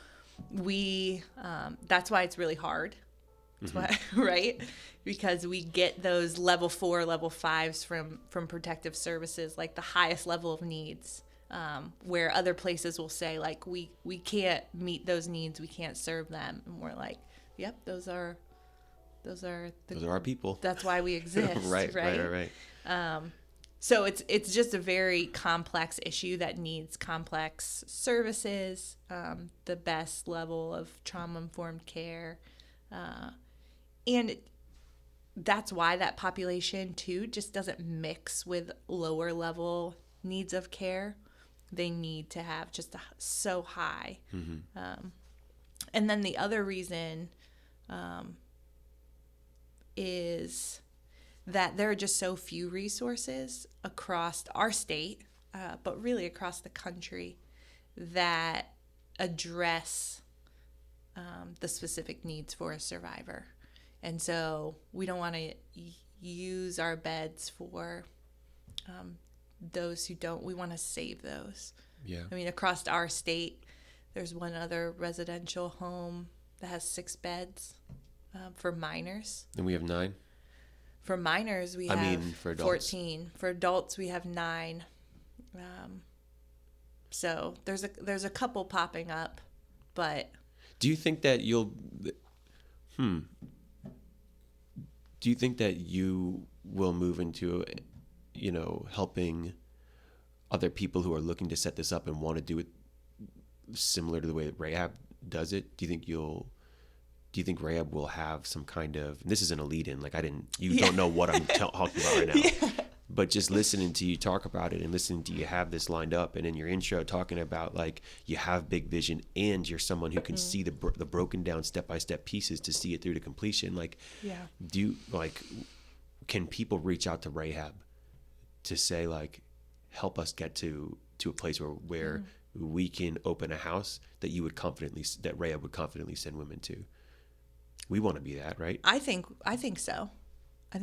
Speaker 2: that's why it's really hard. That's why, right? Because we get those level 4, level 5s from protective services, the highest level of needs, where other places will say, we can't meet those needs, we can't serve them. And we're like, yep, those are
Speaker 3: our people.
Speaker 2: That's why we exist.
Speaker 3: Right.
Speaker 2: So it's just a very complex issue that needs complex services, the best level of trauma-informed care. And that's why that population, too, just doesn't mix with lower-level needs of care. They need to have just so high. And then the other reason is that there are just so few resources across our state, but really across the country, that address the specific needs for a survivor. And so we don't want to use our beds for those who don't. We want to save those.
Speaker 3: Yeah.
Speaker 2: I mean, across our state, there's one other residential home that has 6 beds for minors.
Speaker 3: And we have 9?
Speaker 2: For minors, we have
Speaker 3: for adults.
Speaker 2: 14. For adults, we have 9. So there's a couple popping up, but...
Speaker 3: Do you think that you'll... Do you think that you will move into, helping other people who are looking to set this up and want to do it similar to the way that RAHAB does it? Do you think RAHAB will have some kind of, and this isn't a lead-in, like don't know what I'm talking about right now, but just listening to you talk about it and listening to you have this lined up, and in your intro talking about like you have big vision and you're someone who can see the broken down step-by-step pieces to see it through to completion. Like, can people reach out to RAHAB to say like, help us get to a place where we can open a house that RAHAB would confidently send women to? We want to be that, right?
Speaker 2: I think so. I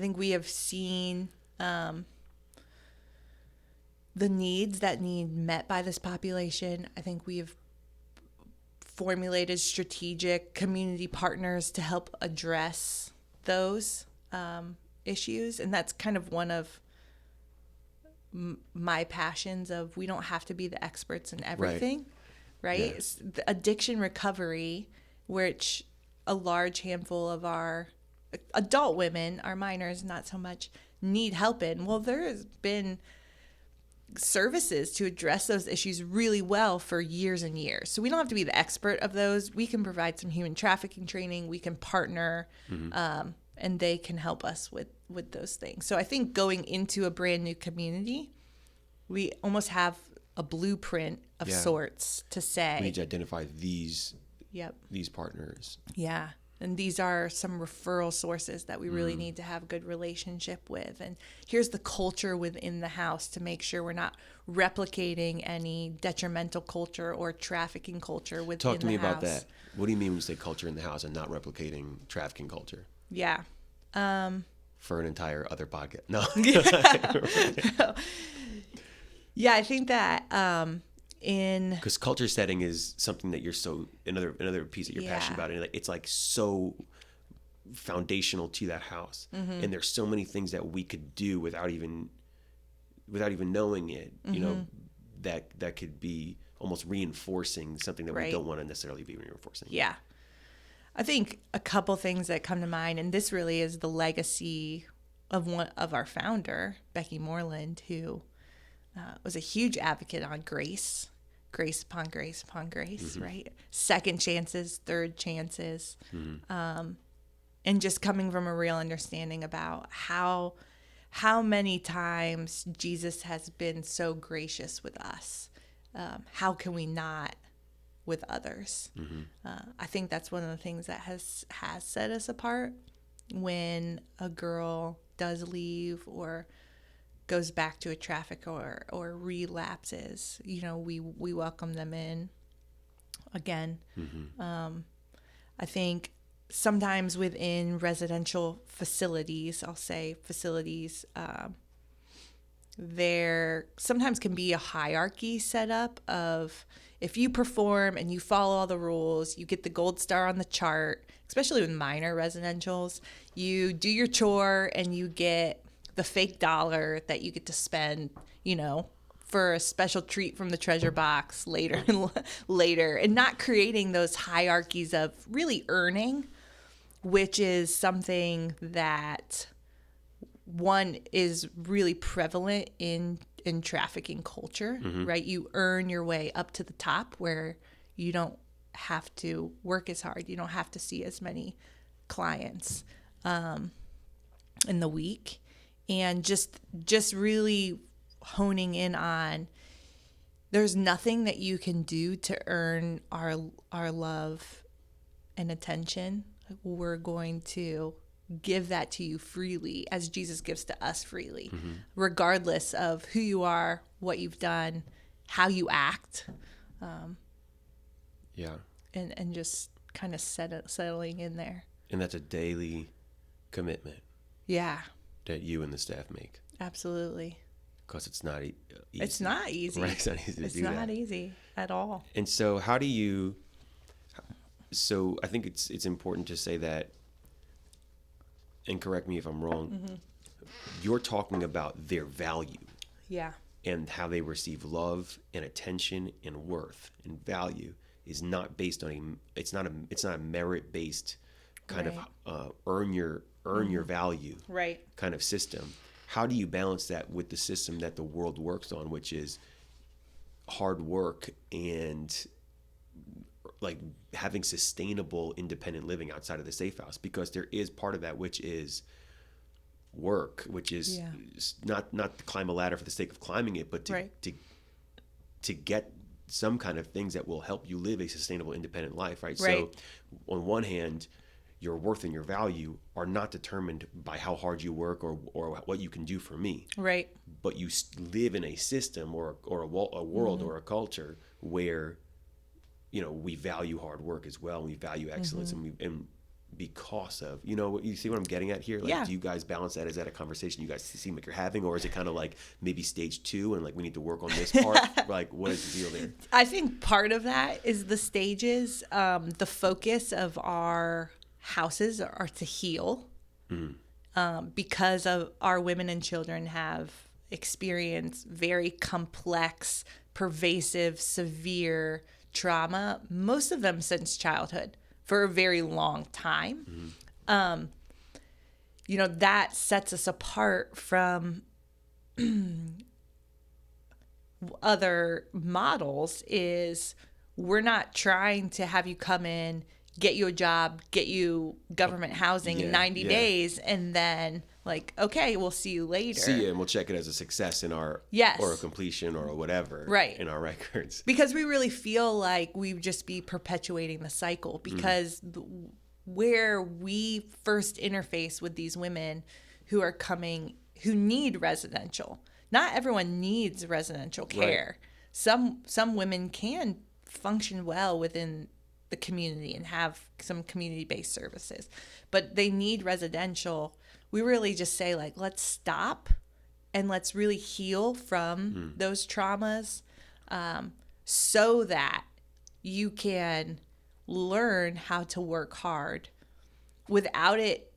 Speaker 2: think we have seen the needs that need met by this population. I think we have formulated strategic community partners to help address those issues. And that's kind of one of my passions of, we don't have to be the experts in everything, right?
Speaker 3: Yeah.
Speaker 2: It's the addiction recovery, which a large handful of our adult women, our minors not so much, need help in. Well, there has been services to address those issues really well for years and years. So we don't have to be the expert of those. We can provide some human trafficking training. We can partner, and they can help us with those things. So I think going into a brand new community, we almost have a blueprint of sorts to say.
Speaker 3: We need to identify these partners.
Speaker 2: Yeah. And these are some referral sources that we really need to have good relationship with. And here's the culture within the house to make sure we're not replicating any detrimental culture or trafficking culture within the house.
Speaker 3: Talk to me about that. What do you mean when you say culture in the house and not replicating trafficking culture?
Speaker 2: Yeah.
Speaker 3: For an entire other podcast. No.
Speaker 2: Yeah, I think that
Speaker 3: because culture setting is something that you're another piece that you're passionate about, and it's like so foundational to that house. And there's so many things that we could do without even knowing it, that could be almost reinforcing something that we don't want to necessarily be reinforcing.
Speaker 2: Yeah. I think a couple things that come to mind, and this really is the legacy of one of our founder, Becky Moreland, who was a huge advocate on grace upon grace upon grace, right? Second chances, third chances, and just coming from a real understanding about how many times Jesus has been so gracious with us. How can we not with others? I think that's one of the things that has set us apart. When a girl does leave or goes back to a traffic or relapses, we welcome them in again. I think sometimes within residential facilities, I'll say facilities, there sometimes can be a hierarchy set up of, if you perform and you follow all the rules, you get the gold star on the chart, especially with minor residentials. You do your chore and you get the fake dollar that you get to spend, for a special treat from the treasure box later, and not creating those hierarchies of really earning, which is something that one is really prevalent in trafficking culture, right? You earn your way up to the top where you don't have to work as hard. You don't have to see as many clients in the week. And just really honing in on, there's nothing that you can do to earn our love and attention. We're going to give that to you freely as Jesus gives to us freely, regardless of who you are, what you've done, how you act. And just kind of settling in there.
Speaker 3: And that's a daily commitment.
Speaker 2: Yeah.
Speaker 3: That you and the staff make.
Speaker 2: Absolutely.
Speaker 3: Because it's not easy.
Speaker 2: It's not easy.
Speaker 3: Right? It's not easy to do that.
Speaker 2: It's not easy at all.
Speaker 3: And so so I think it's important to say that, and correct me if I'm wrong, you're talking about their value.
Speaker 2: Yeah.
Speaker 3: And how they receive love and attention and worth and value is not based on it's not a merit-based kind of earn your value kind of system. How do you balance that with the system that the world works on, which is hard work and like having sustainable independent living outside of the safe house? Because there is part of that which is work, which is not to climb a ladder for the sake of climbing it, but to get some kind of things that will help you live a sustainable independent life, right? So on one hand, your worth and your value are not determined by how hard you work or what you can do for me.
Speaker 2: Right.
Speaker 3: But you live in a system or a world or a culture where, you know, we value hard work as well. And we value excellence and because of, you see what I'm getting at here? Like, do you guys balance that? Is that a conversation you guys seem like you're having, or is it kind of like maybe stage 2 and like we need to work on this part? Like, what is the deal there?
Speaker 2: I think part of that is the stages. The focus of our houses are to heal, because of our women and children have experienced very complex, pervasive, severe trauma, most of them since childhood, for a very long time. That sets us apart from other models. Is we're not trying to have you come in, get you a job, get you government housing in 90 days, and then like, okay, we'll see you later.
Speaker 3: See you, and we'll check it as a success in our, or a completion or whatever, in our records.
Speaker 2: Because we really feel like we'd just be perpetuating the cycle, because where we first interface with these women who are coming, who need residential. Not everyone needs residential care. Some women can function well within the community and have some community-based services, but they need residential. We really just say, like, let's stop and let's really heal from those traumas, so that you can learn how to work hard without it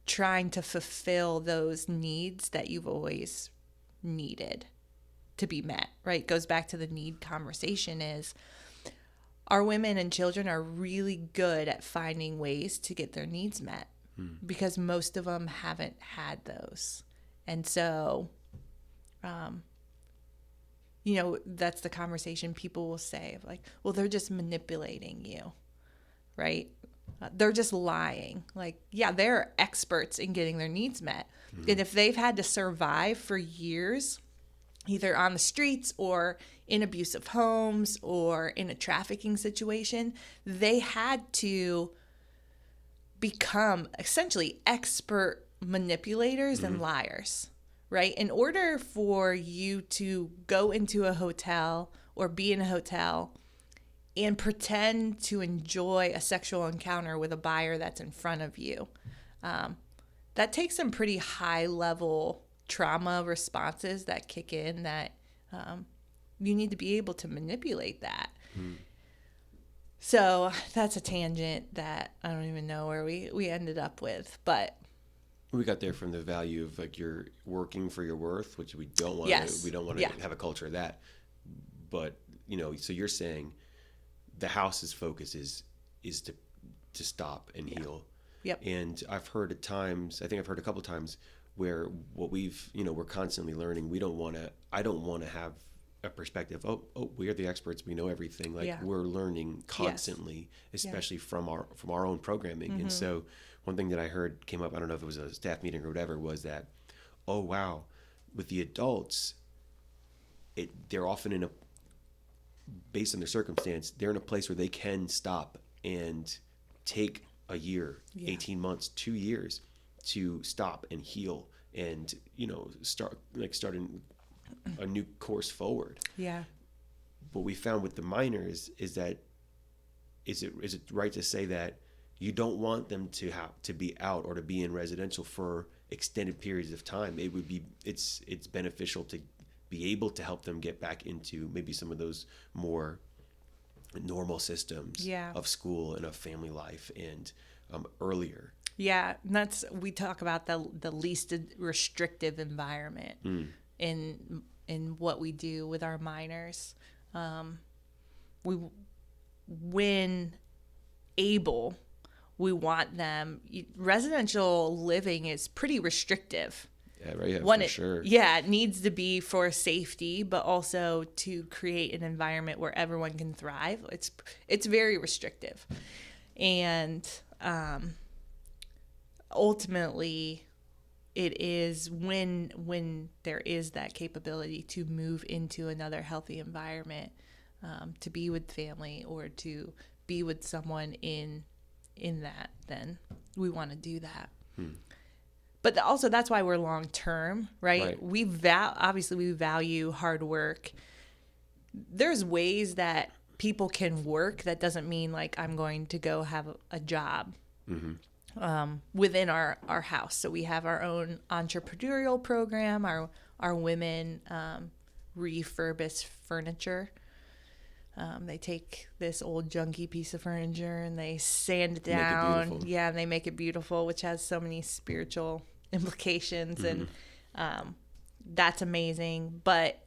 Speaker 2: trying to fulfill those needs that you've always needed to be met, right? Goes back to the need conversation. Is our women and children are really good at finding ways to get their needs met, because most of them haven't had those. And so, that's the conversation people will say, like, well, they're just manipulating you, right? They're just lying. Like, yeah, they're experts in getting their needs met. And if they've had to survive for years, either on the streets or in abusive homes or in a trafficking situation, they had to become essentially expert manipulators and liars, right? In order for you to go into a hotel or be in a hotel and pretend to enjoy a sexual encounter with a buyer that's in front of you, that takes some pretty high level trauma responses that kick in, that you need to be able to manipulate that. So that's a tangent that I don't even know where we ended up with, but
Speaker 3: we got there from the value of, like, you're working for your worth, which we don't want to. We don't want to have a culture of that. But so you're saying the house's focus is to stop and heal.
Speaker 2: Yep.
Speaker 3: And I've heard at times, I think I've heard a couple of times, where what we've, we're constantly learning. I don't want to have a perspective, oh, we are the experts, we know everything. Like, we're learning constantly, especially from our own programming. And so one thing that I heard came up, I don't know if it was a staff meeting or whatever, was that, oh wow, with the adults, they're often based on their circumstance, they're in a place where they can stop and take a year, 18 months, 2 years, to stop and heal and, starting a new course forward.
Speaker 2: Yeah.
Speaker 3: What we found with the minors is that, is it right to say that you don't want them to have to be out or to be in residential for extended periods of time? It's beneficial to be able to help them get back into maybe some of those more normal systems of school and of family life and earlier.
Speaker 2: Yeah, and we talk about the least restrictive environment in what we do with our minors. When able, we want them. Residential living is pretty restrictive.
Speaker 3: Yeah, right. For sure.
Speaker 2: Yeah, it needs to be for safety, but also to create an environment where everyone can thrive. It's very restrictive, and ultimately, it is when there is that capability to move into another healthy environment, to be with family or to be with someone in that, then we want to do that. But also that's why we're long term, right? We obviously we value hard work. There's ways that people can work. That doesn't mean like I'm going to go have a job within our house. So we have our own entrepreneurial program. Our women refurbish furniture. They take this old junky piece of furniture and they sand it down. Yeah, and they make it beautiful, which has so many spiritual implications, and that's amazing. But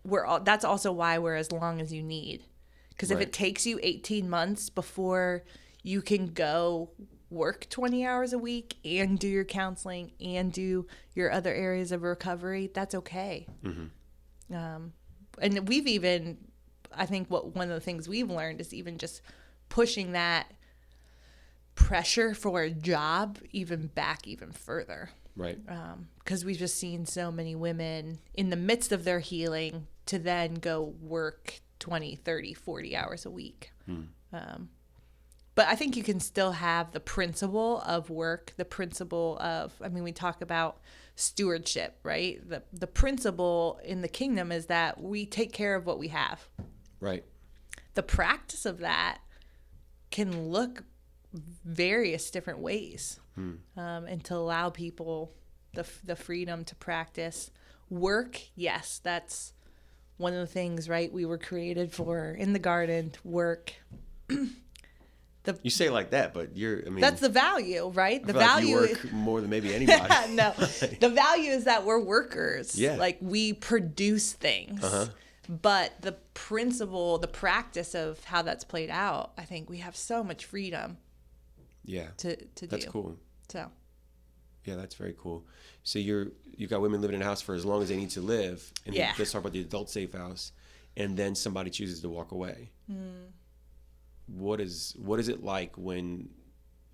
Speaker 2: that's also why we're as long as you need, because if it takes you 18 months before you can go work 20 hours a week and do your counseling and do your other areas of recovery, that's okay. And we've even, I think one of the things we've learned is even just pushing that pressure for a job even further.
Speaker 3: Right.
Speaker 2: Because we've just seen so many women in the midst of their healing to then go work 20, 30, 40 hours a week. But I think you can still have the principle of work, the principle of, we talk about stewardship, right? The principle in the kingdom is that we take care of what we have.
Speaker 3: Right.
Speaker 2: The practice of that can look various different ways, and to allow people the freedom to practice work. Yes, that's one of the things, right? We were created for in the garden to work.
Speaker 3: You say it like that, but
Speaker 2: that's the value, right? The
Speaker 3: value like you work more than maybe anybody.
Speaker 2: No, the value is that we're workers.
Speaker 3: Yeah.
Speaker 2: Like we produce things. But the principle, the practice of how that's played out, I think we have so much freedom.
Speaker 3: Yeah.
Speaker 2: To do.
Speaker 3: That's cool.
Speaker 2: So.
Speaker 3: Yeah, that's very cool. So you've got women living in a house for as long as they need to live. And let's talk about the adult safe house. And then somebody chooses to walk away. What is it like when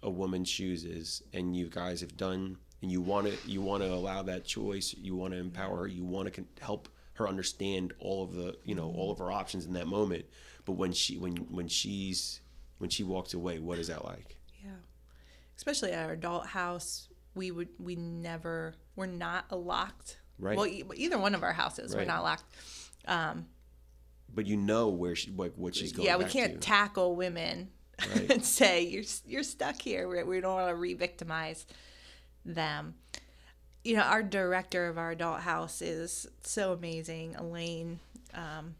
Speaker 3: a woman chooses and you guys have done and you want to allow that choice, you want to empower her, you want to help her understand all of the all of her options in that moment, but when she walks away, what is that like?
Speaker 2: Yeah, especially at our adult house, we're not locked.
Speaker 3: Right.
Speaker 2: Well, either one of our houses, we're not locked.
Speaker 3: But where what she's going.
Speaker 2: Yeah, we can't tackle women and say you're stuck here. We don't want to re-victimize them. Our director of our adult house is so amazing, Elaine. And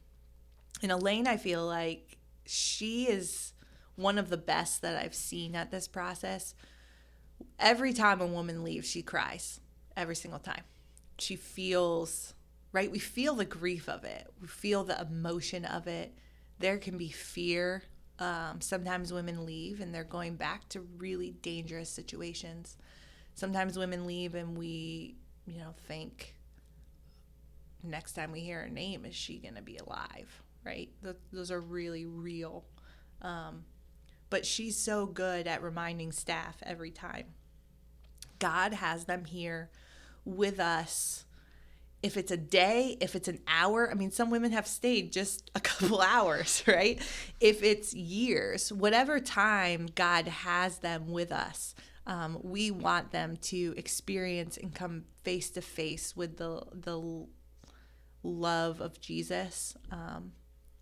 Speaker 2: Elaine, I feel like she is one of the best that I've seen at this process. Every time a woman leaves, she cries. Every single time. She feels, right? We feel the grief of it. We feel the emotion of it. There can be fear. Sometimes women leave and they're going back to really dangerous situations. Sometimes women leave and we, think next time we hear her name, is she going to be alive, right? Those are really real. But she's so good at reminding staff every time. God has them here with us. If it's a day, if it's an hour, some women have stayed just a couple hours, right? If it's years, whatever time God has them with us, We want them to experience and come face to face with the love of Jesus,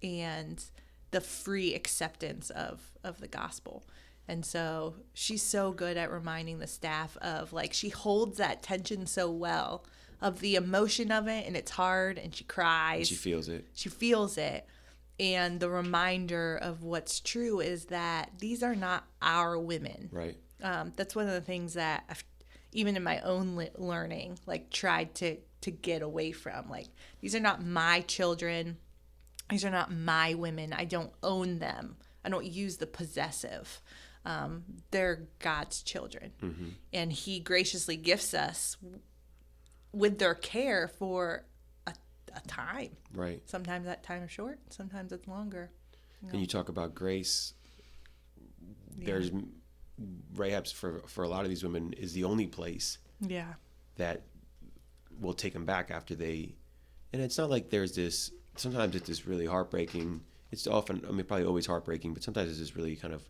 Speaker 2: and the free acceptance of the gospel. And so she's so good at reminding the staff of, like, she holds that tension so well of the emotion of it, and it's hard, and she cries.
Speaker 3: And she feels it.
Speaker 2: She feels it. And the reminder of what's true is that these are not our women.
Speaker 3: Right.
Speaker 2: That's one of the things that I've, even in my own learning, like, tried to get away from. Like, these are not my children. These are not my women. I don't own them. I don't use the possessive. They're God's children. Mm-hmm. And he graciously gifts us with their care for a time.
Speaker 3: Right.
Speaker 2: Sometimes that time is short. Sometimes it's longer.
Speaker 3: And you talk about grace. There's Rahab's, for a lot of these women, is the only place that will take them back after they, and it's not like there's this, sometimes it's this really heartbreaking, it's often, I mean, probably always heartbreaking, but sometimes it's just really kind of,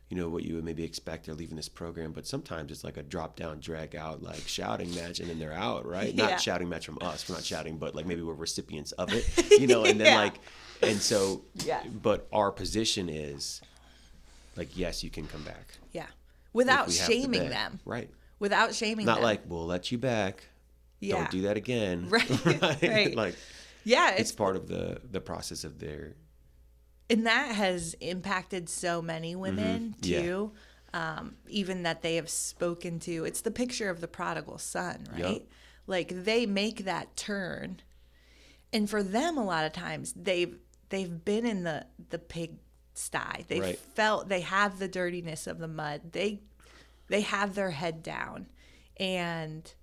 Speaker 3: you know, what you would maybe expect they're leaving this program, but sometimes it's like a drop down, drag out, like shouting match, and then they're out, right? Not shouting match from us, we're not shouting, but like maybe we're recipients of it, you know, and then like, and so, but our position is like, yes, you can come back.
Speaker 2: Yeah. Without shaming them.
Speaker 3: Right.
Speaker 2: Without shaming them.
Speaker 3: Not like, we'll let you back. Yeah. Don't do that again.
Speaker 2: Right. Right.
Speaker 3: Like, yeah, it's part of the process of their.
Speaker 2: And that has impacted so many women too. Even that they have spoken to. It's the picture of the prodigal son, right? Yep. Like, they make that turn, and for them, a lot of times they've been in the pigsty. They felt, they have the dirtiness of the mud. They have their head down, and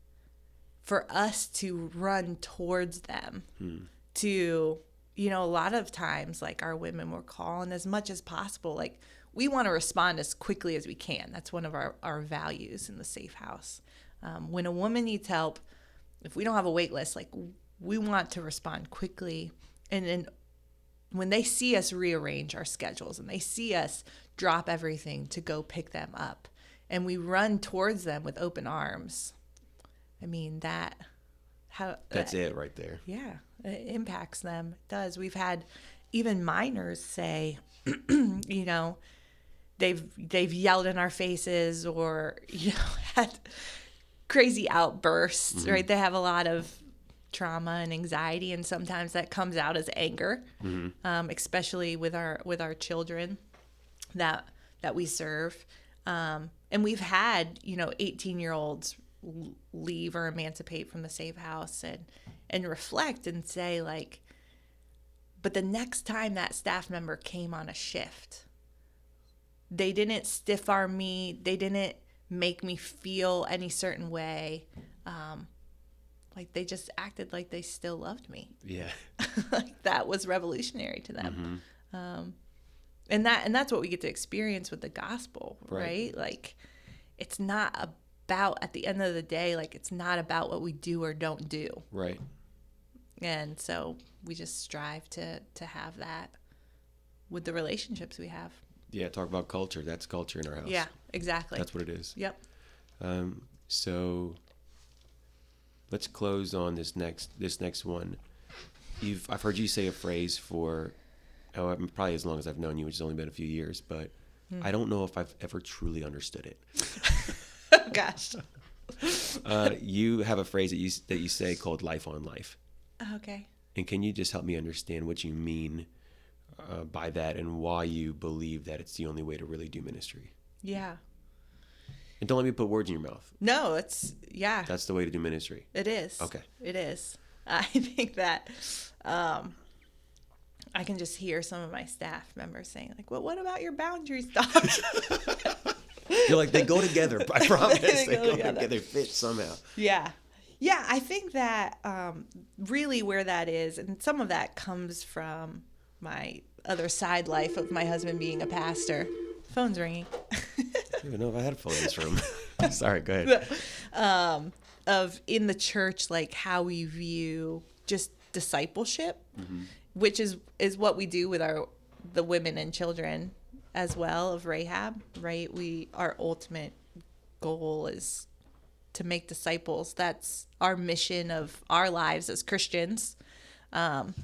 Speaker 2: for us to run towards them, to, you know, a lot of times, like, our women were calling as much as possible. Like, we want to respond as quickly as we can. That's one of our values in the Safe House. When a woman needs help, if we don't have a wait list, like, we want to respond quickly. And then when they see us rearrange our schedules and they see us drop everything to go pick them up, and we run towards them with open arms, I mean, that's
Speaker 3: it right there.
Speaker 2: Yeah, it impacts them. It does. We've had even minors say, you know, they've yelled in our faces, or, you know, had crazy outbursts, right? They have a lot of trauma and anxiety, and sometimes that comes out as anger, especially with our children that we serve. And we've had, you know, 18-year-olds leave or emancipate from the Safe House and reflect and say, like, but the next time that staff member came on a shift, they didn't stiff arm me. They didn't make me feel any certain way. Like, they just acted like they still loved me. Yeah. Like, that was revolutionary to them. And that's what we get to experience with the gospel, right? Like, it's not about, at the end of the day, like, it's not about what we do or don't do. Right. And so we just strive to have that with the relationships we have.
Speaker 3: Yeah, talk about culture. That's culture in our house.
Speaker 2: Yeah, exactly.
Speaker 3: That's what it is.
Speaker 2: Yep.
Speaker 3: So let's close on this next one. I've heard you say a phrase for probably as long as I've known you, which has only been a few years, but I don't know if I've ever truly understood it.
Speaker 2: Oh, gosh.
Speaker 3: You have a phrase that you say called "life on life."
Speaker 2: Okay.
Speaker 3: And can you just help me understand what you mean by that, and why you believe that it's the only way to really do ministry?
Speaker 2: Yeah.
Speaker 3: And don't let me put words in your mouth.
Speaker 2: No, that's
Speaker 3: the way to do ministry.
Speaker 2: It is.
Speaker 3: Okay.
Speaker 2: It is. I think that I can just hear some of my staff members saying, like, well, what about your boundaries, Doc?
Speaker 3: You're like, they go together. I promise. They go together. They fit somehow.
Speaker 2: Yeah. Yeah, I think that really where that is, and some of that comes from my other side life of my husband being a pastor. Phone's ringing.
Speaker 3: I don't even know if I had a phone in this room. Sorry, go ahead.
Speaker 2: Of in the church, like, how we view just discipleship, which is what we do with the women and children as well of Rahab, right? Our ultimate goal is to make disciples. That's our mission of our lives as Christians. And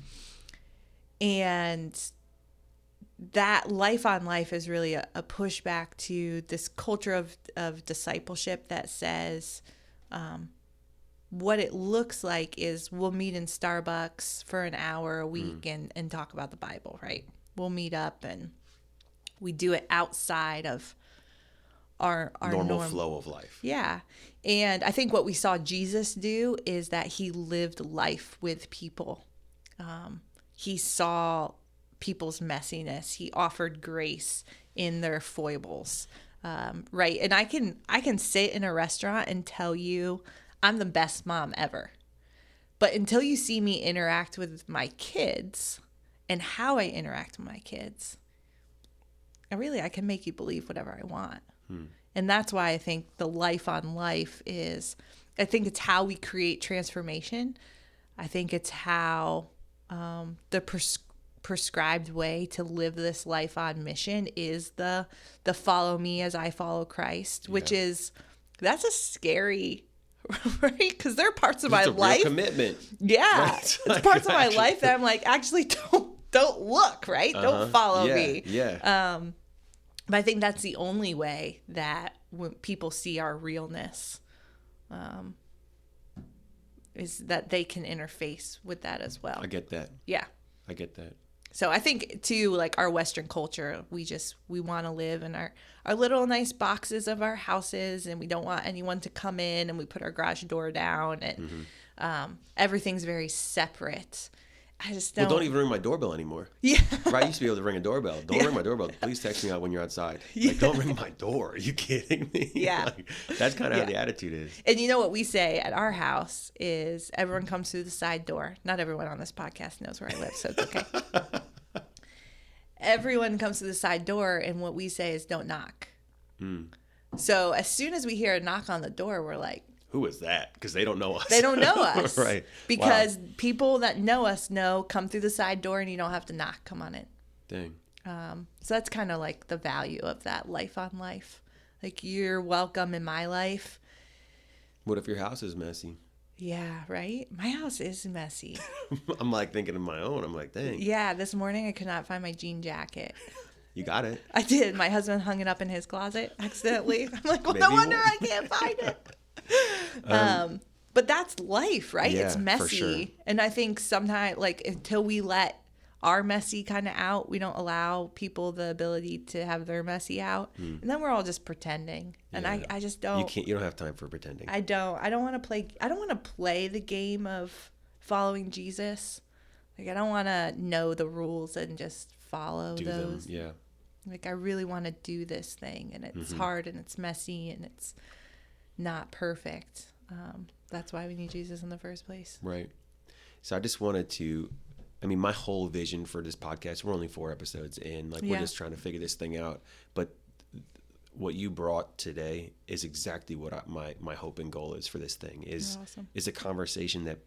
Speaker 2: that life on life is really a pushback to this culture of discipleship that says what it looks like is we'll meet in Starbucks for an hour a week and talk about the Bible, right? We'll meet up and we do it outside of our
Speaker 3: normal flow of life.
Speaker 2: Yeah. And I think what we saw Jesus do is that he lived life with people. He saw people's messiness. He offered grace in their foibles. Right. And I can sit in a restaurant and tell you I'm the best mom ever. But until you see me interact with my kids and how I interact with my kids, I can make you believe whatever I want. And that's why I think the life on life is, I think it's how we create transformation. I think it's how the prescribed way to live this life on mission is the follow me as I follow Christ, which is, that's a scary, right? Because there are parts of my life.
Speaker 3: Real commitment.
Speaker 2: Yeah. Right? It's parts of my life that I'm like, actually don't look, right? Don't follow me.
Speaker 3: Yeah.
Speaker 2: But I think that's the only way that when people see our realness, is that they can interface with that as well.
Speaker 3: I get that.
Speaker 2: Yeah.
Speaker 3: I get that.
Speaker 2: So I think too, like our Western culture, we want to live in our little nice boxes of our houses, and we don't want anyone to come in, and we put our garage door down, and everything's very separate. I just don't.
Speaker 3: Well, don't even ring my doorbell anymore.
Speaker 2: Yeah.
Speaker 3: Right? I used to be able to ring a doorbell. Don't ring my doorbell. Please text me out when you're outside. Like, don't ring my door. Are you kidding me?
Speaker 2: Yeah.
Speaker 3: Like, that's kind of how the attitude is.
Speaker 2: And you know what we say at our house is everyone comes through the side door. Not everyone on this podcast knows where I live, so it's okay. Everyone comes to the side door, and what we say is don't knock. So as soon as we hear a knock on the door, we're like,
Speaker 3: who is that? Because they don't know us.
Speaker 2: They don't know us.
Speaker 3: Right.
Speaker 2: Because people that know us know, come through the side door and you don't have to knock. Come on in.
Speaker 3: Dang.
Speaker 2: So that's kind of like the value of that life on life. Like, you're welcome in my life.
Speaker 3: What if your house is messy?
Speaker 2: Yeah, right? My house is messy.
Speaker 3: I'm like thinking of my own. I'm like, dang.
Speaker 2: Yeah, this morning I could not find my jean jacket.
Speaker 3: You got it.
Speaker 2: I did. My husband hung it up in his closet accidentally. I'm like, well, no wonder I can't find it. But that's life, right?
Speaker 3: Yeah,
Speaker 2: it's messy.
Speaker 3: for sure.
Speaker 2: And I think sometimes, like, until we let our messy kind of out, we don't allow people the ability to have their messy out. And then we're all just pretending. And I just don't.
Speaker 3: You don't have time for pretending.
Speaker 2: I don't want to play the game of following Jesus. Like, I don't want to know the rules and just follow those.
Speaker 3: Them. Yeah.
Speaker 2: Like, I really want to do this thing, and it's hard, and it's messy, and it's not perfect. That's why we need Jesus in the first place.
Speaker 3: Right. So I just wanted to, my whole vision for this podcast, we're only 4 episodes in, we're just trying to figure this thing out. But what you brought today is exactly what my hope and goal is for this thing, is a conversation that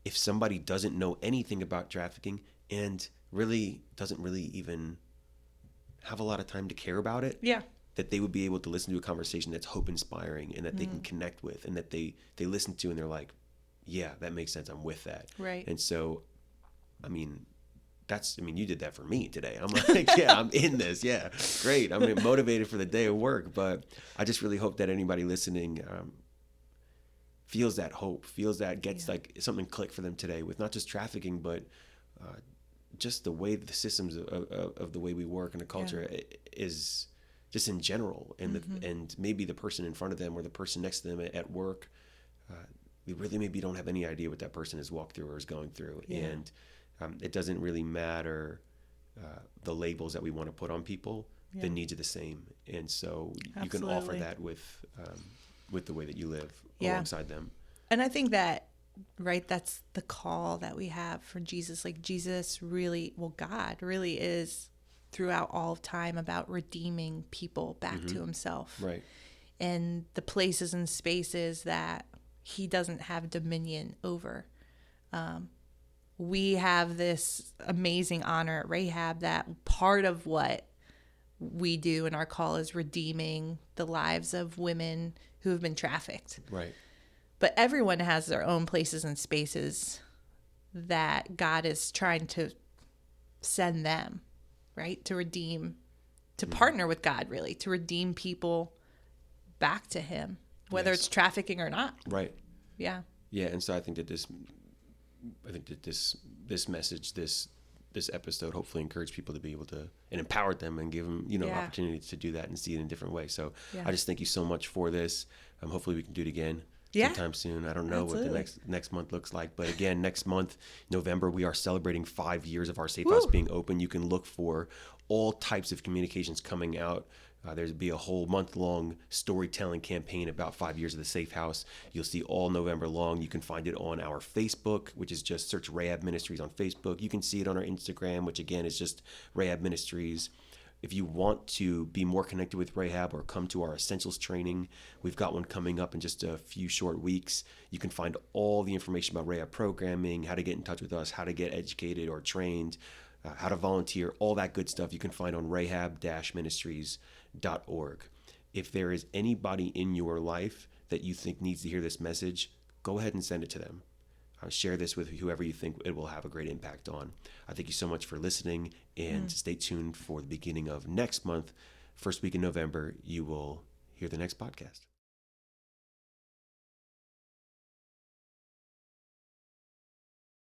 Speaker 3: if somebody doesn't know anything about trafficking and really doesn't really even have a lot of time to care about it, that they would be able to listen to a conversation that's hope inspiring and that they can connect with, and that they listen to and they're like, yeah, that makes sense. I'm with that.
Speaker 2: Right.
Speaker 3: And so, you did that for me today. I'm like, yeah, I'm in this. Yeah, great. I'm motivated for the day of work. But I just really hope that anybody listening feels that hope, feels that, gets like something click for them today with not just trafficking, but just the way the systems of the way we work and the culture is just in general. And and maybe the person in front of them or the person next to them at work, we really maybe don't have any idea what that person has walked through or is going through. And it doesn't really matter the labels that we want to put on people. The needs are the same. And so you can offer that with the way that you live alongside them.
Speaker 2: And I think that, right, that's the call that we have for Jesus. Like, Jesus really, God really is throughout all of time about redeeming people back to himself.
Speaker 3: Right.
Speaker 2: And the places and spaces that he doesn't have dominion over. We have this amazing honor at RAHAB that part of what we do and our call is redeeming the lives of women who have been trafficked.
Speaker 3: Right.
Speaker 2: But everyone has their own places and spaces that God is trying to send them, right? To redeem, to partner with God, really, to redeem people back to him, whether it's trafficking or not.
Speaker 3: Right.
Speaker 2: Yeah.
Speaker 3: Yeah. And so I think that this message, this episode hopefully encouraged people to be able to, and empowered them and give them, opportunity to do that and see it in a different way. So I just thank you so much for this. Hopefully we can do it again sometime soon. I don't know what the next month looks like, but again, next month, November, we are celebrating 5 years of our Safe House being open. You can look for all types of communications coming out. There'll be a whole month-long storytelling campaign about 5 years of the Safe House. You'll see all November long. You can find it on our Facebook, which is just search RAHAB Ministries on Facebook. You can see it on our Instagram, which again is just RAHAB Ministries. If you want to be more connected with RAHAB or come to our Essentials training, we've got one coming up in just a few short weeks. You can find all the information about RAHAB programming, how to get in touch with us, how to get educated or trained, how to volunteer, all that good stuff you can find on rahab-ministries.org. If there is anybody in your life that you think needs to hear this message, go ahead and send it to them. Share this with whoever you think it will have a great impact on. I thank you so much for listening, and stay tuned for the beginning of next month. First week in November, you will hear the next podcast.